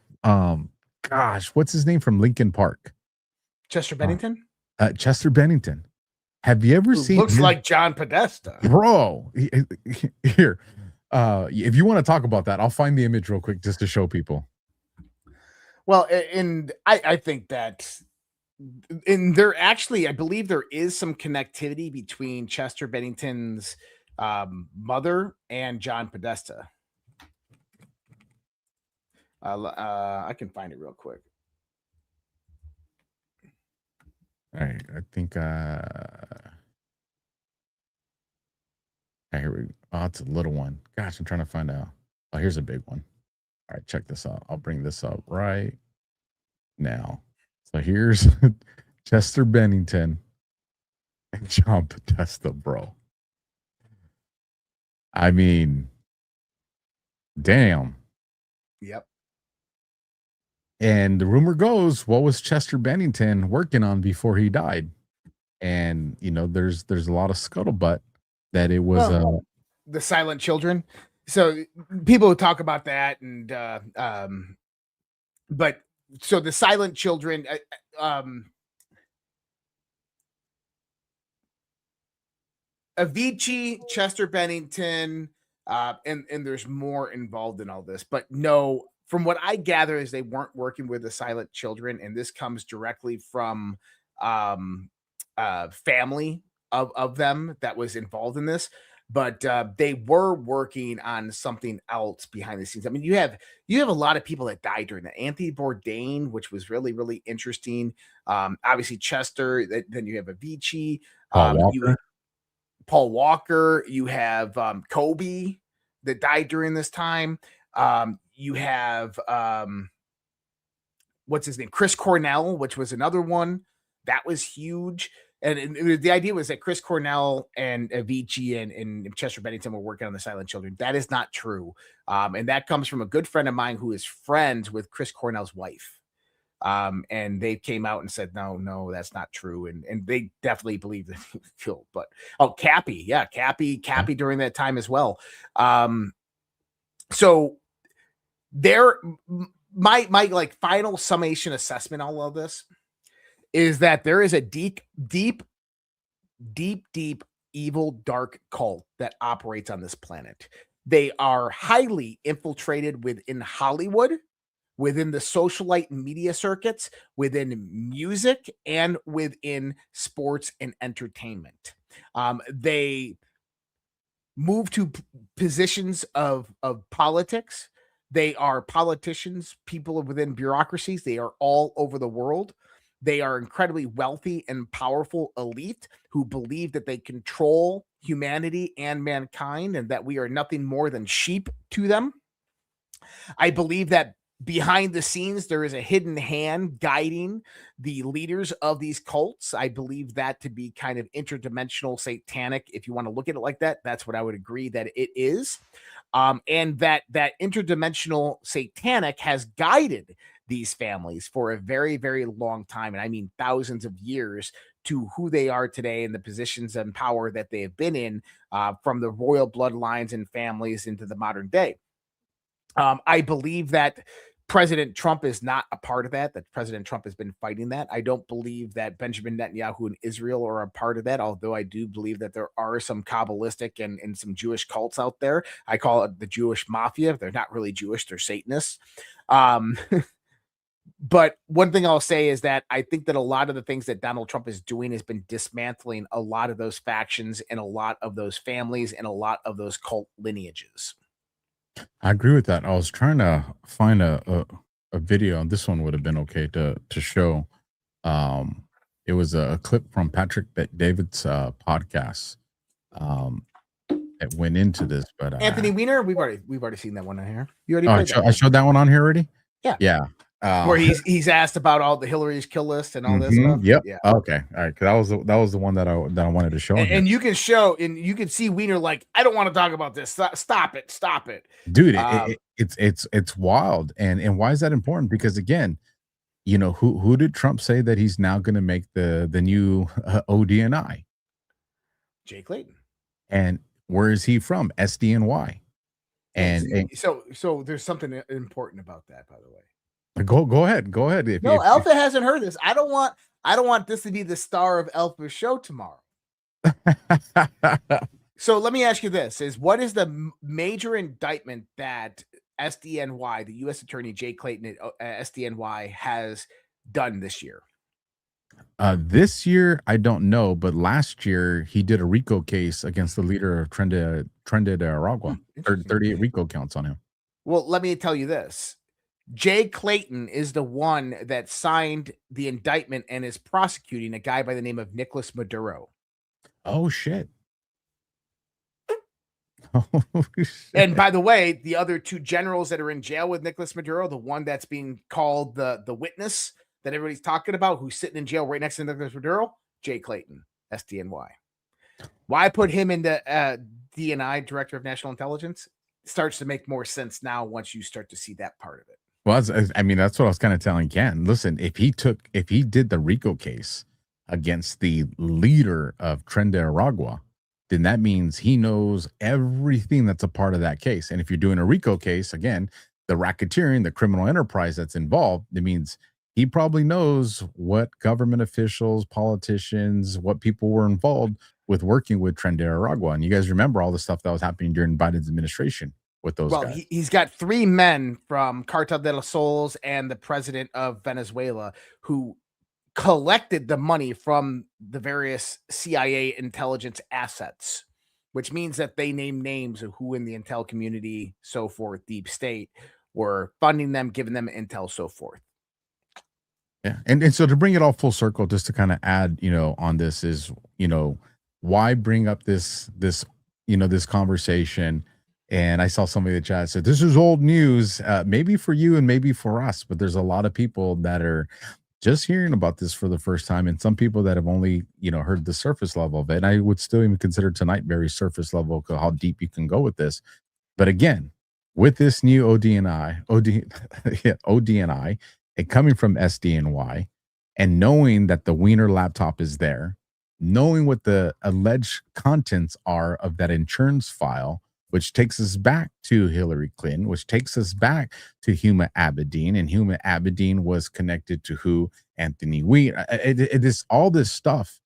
what's his name from Linkin Park? Chester Bennington? Chester Bennington. Have you ever seen? Looks like John Podesta. Bro, here. If you want to talk about that, I'll find the image real quick just to show people. Well, and I think that there actually, I believe there is some connectivity between Chester Bennington's mother and John Podesta. I can find it real quick. All right, I think here we go. Oh, it's a little one. Gosh, I'm trying to find out. Oh, here's a big one. All right, check this out. I'll bring this up right now. So here's Chester Bennington and John Podesta, bro. I mean, damn. Yep. And the rumor goes, what was Chester Bennington working on before he died? And there's a lot of scuttlebutt that it was the Silent Children. So people talk about that, and but so the silent children, Avicii, Chester Bennington, and there's more involved in all this, but no, from what I gather is they weren't working with the silent children, and this comes directly from family of them that was involved in this. But they were working on something else behind the scenes. I mean, you have a lot of people that died during that. Anthony Bourdain, which was really, really interesting. Obviously Chester. Then you have Avicii. Paul Walker. You have Kobe that died during this time. You have what's his name? Chris Cornell, which was another one that was huge. And the idea was that Chris Cornell and Avicii and Chester Bennington were working on the Silent Children. That is not true. And that comes from a good friend of mine who is friends with Chris Cornell's wife. And they came out and said, no, that's not true. And they definitely believe that he was killed. But Cappy. Yeah, Cappy during that time as well. So my like final summation assessment on all of this is that there is a deep evil dark cult that operates on this planet. They are highly infiltrated within Hollywood, within the socialite media circuits, within music, and within sports and entertainment. They move to positions of politics. They are politicians, people within bureaucracies. They are all over the world. They are incredibly wealthy and powerful elite who believe that they control humanity and mankind and that we are nothing more than sheep to them. I believe that behind the scenes, there is a hidden hand guiding the leaders of these cults. I believe that to be kind of interdimensional satanic. If you want to look at it like that, that's what I would agree that it is. And that interdimensional satanic has guided these families for a very, very long time. And I mean thousands of years to who they are today and the positions and power that they have been in from the royal bloodlines and families into the modern day. I believe that President Trump is not a part of that President Trump has been fighting that. I don't believe that Benjamin Netanyahu and Israel are a part of that, although I do believe that there are some Kabbalistic and some Jewish cults out there. I call it the Jewish mafia. They're not really Jewish, they're Satanists. But one thing I'll say is that I think that a lot of the things that Donald Trump is doing has been dismantling a lot of those factions and a lot of those families and a lot of those cult lineages. I agree with that. I was trying to find a video, and this one would have been okay to show. It was a clip from Patrick David's podcast that went into this. But Anthony Weiner, we've already seen that one on here. You already I showed that one on here already. Yeah. Where he's asked about all the Hillary's kill list and all this stuff. Yep. Yeah. Okay. All right. Because that was the one that I wanted to show. And you can show, and you can see Weiner like, I don't want to talk about this. Stop it, dude. It's wild. And why is that important? Because again, you know, who did Trump say that he's now going to make the new ODNI? Jay Clayton. And where is he from? SDNY. And so there's something important about that, by the way. Go ahead. Alpha hasn't heard this. I don't want this to be the star of Alpha's show tomorrow. So let me ask you this: what is the major indictment that SDNY, the U.S. Attorney Jay Clayton at SDNY, has done this year? This year, I don't know, but last year he did a RICO case against the leader of Trinidad Aragua. 38 RICO counts on him. Well, let me tell you this. Jay Clayton is the one that signed the indictment and is prosecuting a guy by the name of Nicolas Maduro. Oh, shit. And by the way, the other two generals that are in jail with Nicolas Maduro, the one that's being called the witness that everybody's talking about, who's sitting in jail right next to Nicolas Maduro, Jay Clayton, SDNY. Why put him in the DNI, Director of National Intelligence? Starts to make more sense now once you start to see that part of it. Well, I mean, that's what I was kind of telling Ken. Listen, if he did the RICO case against the leader of Trinidad Aragua, then that means he knows everything that's a part of that case. And if you're doing a RICO case, again, the racketeering, the criminal enterprise that's involved, it means he probably knows what government officials, politicians, what people were involved with working with Tren de Aragua. And you guys remember all the stuff that was happening during Biden's administration with those guys. He's got 3 men from Cartel de los Soles and the president of Venezuela who collected the money from the various CIA intelligence assets, which means that they name names of who in the intel community, so forth, deep state, were funding them, giving them intel, so forth. Yeah. And so to bring it all full circle, just to kind of add, on this is, why bring up this conversation? And I saw somebody in the chat said, this is old news, maybe for you and maybe for us, but there's a lot of people that are just hearing about this for the first time. And some people that have only, heard the surface level of it. And I would still even consider tonight very surface level, how deep you can go with this. But again, with this new ODNI, and coming from SDNY, and knowing that the Wiener laptop is there, knowing what the alleged contents are of that insurance file, which takes us back to Hillary Clinton, which takes us back to Huma Abedin, and Huma Abedin was connected to who? Anthony Weed. It is all this stuff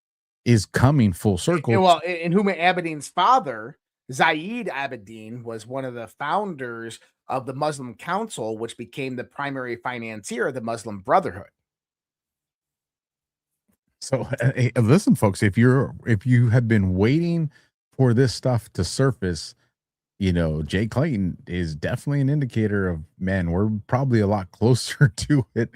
is coming full circle. Well, and Huma Abedin's father, Zaid Abedin, was one of the founders of the Muslim Council, which became the primary financier of the Muslim Brotherhood. So listen, folks, if you have been waiting for this stuff to surface, Jay Clayton is definitely an indicator of, man, we're probably a lot closer to it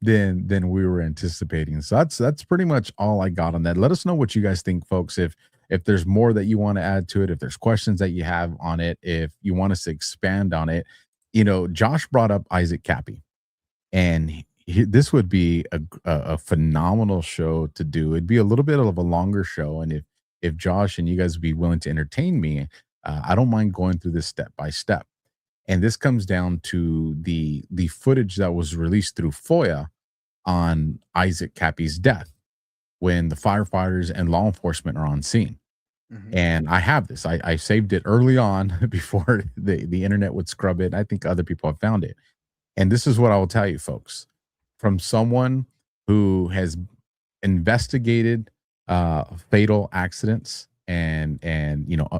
than we were anticipating. So that's pretty much all I got on that. Let us know what you guys think, folks. If there's more that you want to add to it, if there's questions that you have on it, if you want us to expand on it, Josh brought up Isaac Cappy, and this would be a phenomenal show to do. It'd be a little bit of a longer show. And if Josh and you guys would be willing to entertain me, I don't mind going through this step by step. And this comes down to the footage that was released through FOIA on Isaac Cappy's death, when the firefighters and law enforcement are on scene. Mm-hmm. And I have this. I saved it early on before the internet would scrub it. I think other people have found it. And this is what I will tell you, folks, from someone who has investigated fatal accidents and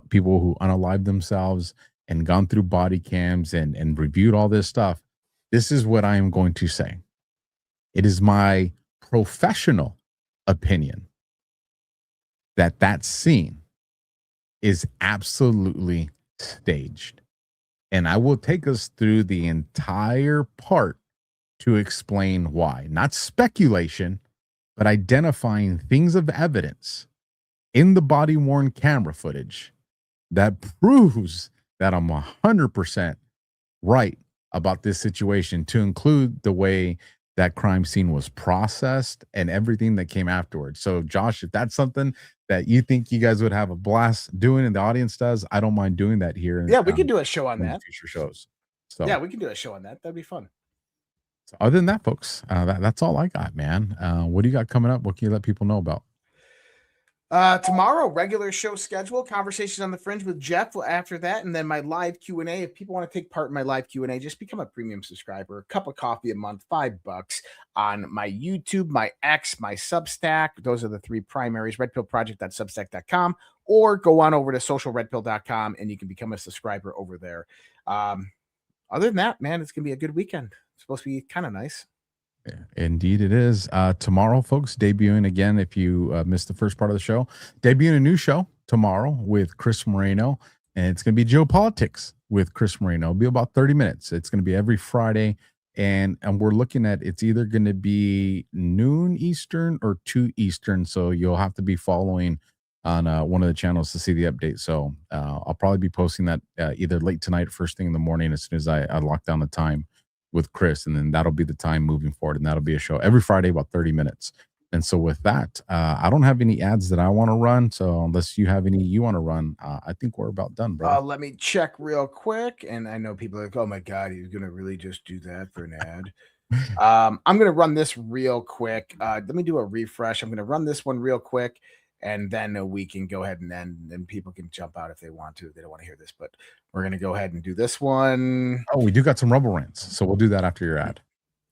people who unalive themselves and gone through body cams and reviewed all this stuff. This is what I am going to say. It is my professional opinion that scene is absolutely staged. And I will take us through the entire part to explain why. Not speculation, but identifying things of evidence in the body-worn camera footage that proves that I'm 100% right about this situation, to include the way that crime scene was processed and everything that came afterwards. So, Josh, if that's something that you think you guys would have a blast doing and the audience does, I don't mind doing that here. Yeah, we can do a show on that. Future shows. So yeah, we can do a show on that. That'd be fun. So other than that, folks, that's all I got, man. What do you got coming up? What can you let people know about? Tomorrow, regular show schedule, Conversations on the Fringe with Jeff after that, and then my live Q&A. If people want to take part in my live Q&A, just become a premium subscriber. A cup of coffee a month, $5 on my YouTube, my X, my Substack. Those are the 3 primaries, redpillproject.substack.com, or go on over to socialredpill.com and you can become a subscriber over there. Other than that, man, it's going to be a good weekend. It's supposed to be kind of nice. Yeah, indeed it is. Tomorrow, folks, debuting again, if you missed the first part of the show, debuting a new show tomorrow with Chris Moreno, and it's going to be Geopolitics with Chris Moreno. It'll be about 30 minutes. It's going to be every Friday, and we're looking at, it's either going to be noon Eastern or 2 Eastern, so you'll have to be following on one of the channels to see the update. So I'll probably be posting that either late tonight or first thing in the morning as soon as I lock down the time with Chris, and then that'll be the time moving forward, and that'll be a show every Friday, about 30 minutes. And so with that, I don't have any ads that I want to run, so unless you have any you want to run, I think we're about done, bro. Let me check real quick, and I know people are like, oh my god, he's gonna really just do that for an ad. I'm gonna run this real quick. Let me do a refresh. I'm gonna run this one real quick, and then we can go ahead and end, and people can jump out if they want to. They don't want to hear this, but we're going to go ahead and do this one. Oh, we do got some Rumble rants, so we'll do that after your ad.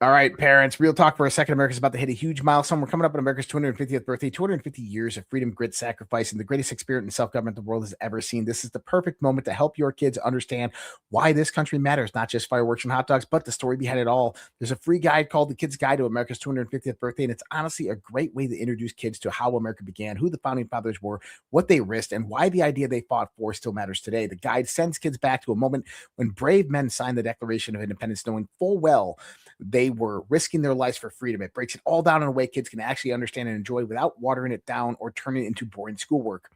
All right, parents, real talk for a second. America's about to hit a huge milestone. We're coming up on America's 250th birthday, 250 years of freedom, grit, sacrifice, and the greatest experiment in self-government the world has ever seen. This is the perfect moment to help your kids understand why this country matters, not just fireworks and hot dogs, but the story behind it all. There's a free guide called The Kid's Guide to America's 250th Birthday, and it's honestly a great way to introduce kids to how America began, who the founding fathers were, what they risked, and why the idea they fought for still matters today. The guide sends kids back to a moment when brave men signed the Declaration of Independence, knowing full well they were risking their lives for freedom. It breaks it all down in a way kids can actually understand and enjoy without watering it down or turning it into boring schoolwork.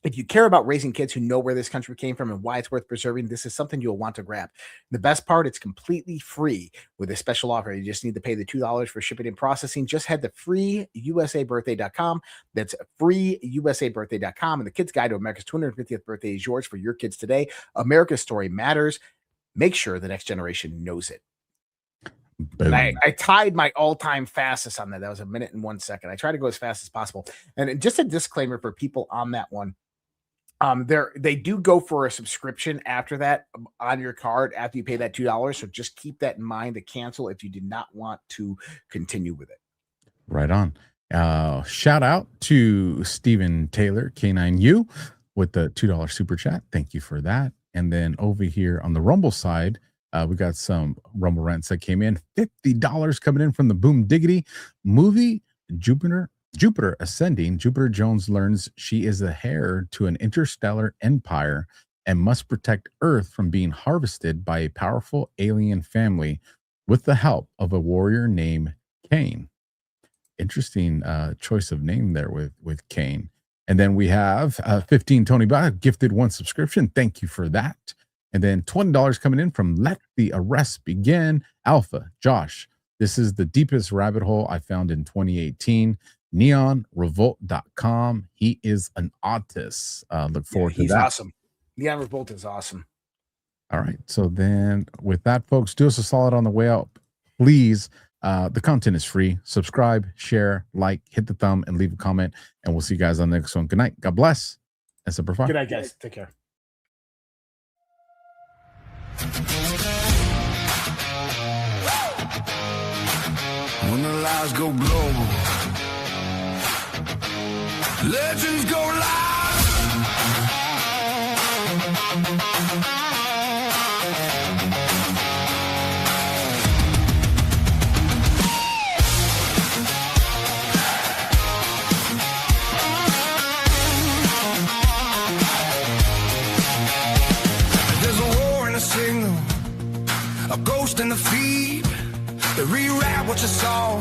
If you care about raising kids who know where this country came from and why it's worth preserving, this is something you'll want to grab. The best part, it's completely free with a special offer. You just need to pay the $2 for shipping and processing. Just head to freeusabirthday.com. That's freeusabirthday.com. And the Kid's Guide to America's 250th Birthday is yours for your kids today. America's story matters. Make sure the next generation knows it. I tied my all-time fastest on that. That was 1 minute and 1 second. I try to go as fast as possible. And just a disclaimer for people on that one. They do go for a subscription after that on your card after you pay that $2. So just keep that in mind to cancel if you did not want to continue with it. Right on. Shout out to Stephen Taylor, K9U, with the $2 super chat. Thank you for that. And then over here on the Rumble side, we got some Rumble rants that came in. $50 coming in from the Boom Diggity movie. Jupiter Ascending. Jupiter Jones learns she is the heir to an interstellar empire and must protect Earth from being harvested by a powerful alien family with the help of a warrior named Kane. Interesting choice of name there with Kane. And then we have 15 Tony Bach gifted 1 subscription. Thank you for that. And then $20 coming in from Let the Arrest Begin. Alpha, Josh, this is the deepest rabbit hole I found in 2018. NeonRevolt.com. He is an autist. Look forward to that. He's awesome. Neon Revolt is awesome. All right. So then with that, folks, do us a solid on the way out. Please, the content is free. Subscribe, share, like, hit the thumb, and leave a comment. And we'll see you guys on the next one. Good night. God bless. And Semper Fi. Good night, guys. Take care. When the lies go global, legends go live. There's a war and a signal, a ghost in the feed. They rewrite what you saw,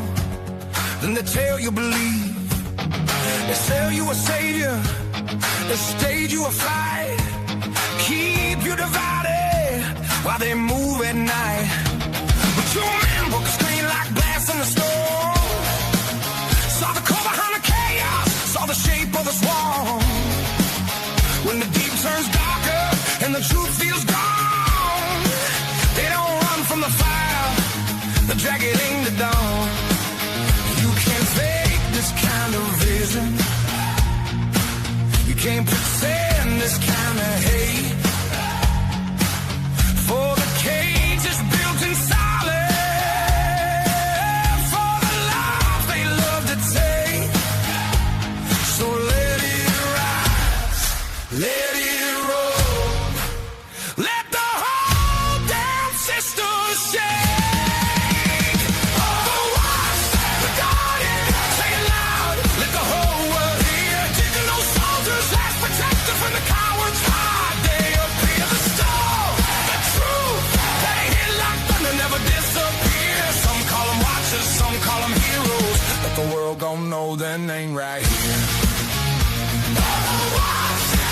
then they tell you believe. They sell you a savior, they stage you a fight, keep you divided while they move at night. But your man broke the screen like glass in the storm, saw the core behind the chaos, saw the shape of the swarm. When the deep turns darker and the truth feels gone, they don't run from the fire, they drag it into dawn. You can't fake this kind of vision, you can't pretend this kind of hate, for the cage is built in silence, for the life they love to take. So let it rise, let it roll, let the whole damn system shake. Overwatch, the Guardian, say it loud, let the whole world hear. Digital soldiers, last protector from the coward's heart. They appear the storm, the truth, that ain't hit like thunder, never disappear. Some call them watchers, some call them heroes, but the world gon' know their name right here. Overwatch, the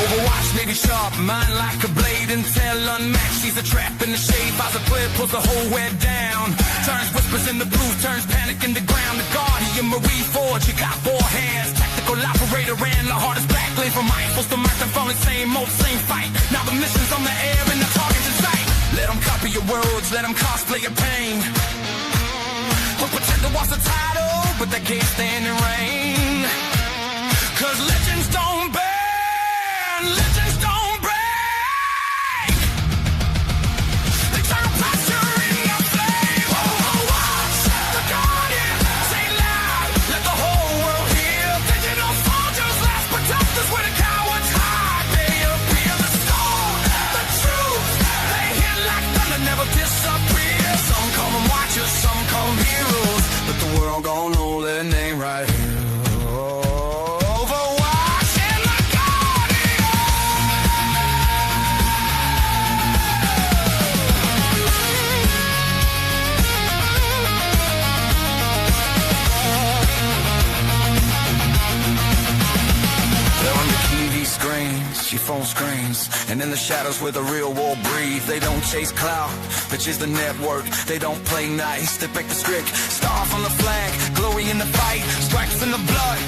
Overwatch, baby sharp, mind like a blade, intel unmatched. She's a trap in the shade, buys a clip, pulls the whole web down. Turns whispers into blues, turns panic into ground. The Guardian, Marie Ford, she got 4 hands. Tactical operator and the hardest backblade from rifles to microphone, the same old, same fight. Now the mission's on the air and the target's in sight. Let them copy your words, let them cosplay your pain. So Protector wants the title, but they can't stand the rain. 'Cause legends don't bend, legends don't break. They try to pressure in your flame. Overwatch, the guardian, say loud, let the whole world hear. Digital soldiers, last protectors, where the cowards hide. They appear the storm, the truth. They hit like thunder, never disappear. Some call them watchers, some call them heroes, but the world gon' know their name right here. Screens, she phone screens, and in the shadows where the real war breathe. They don't chase clout, bitch is the network. They don't play nice, they break the script. Star on the flag, glory in the fight, stripes in the blood.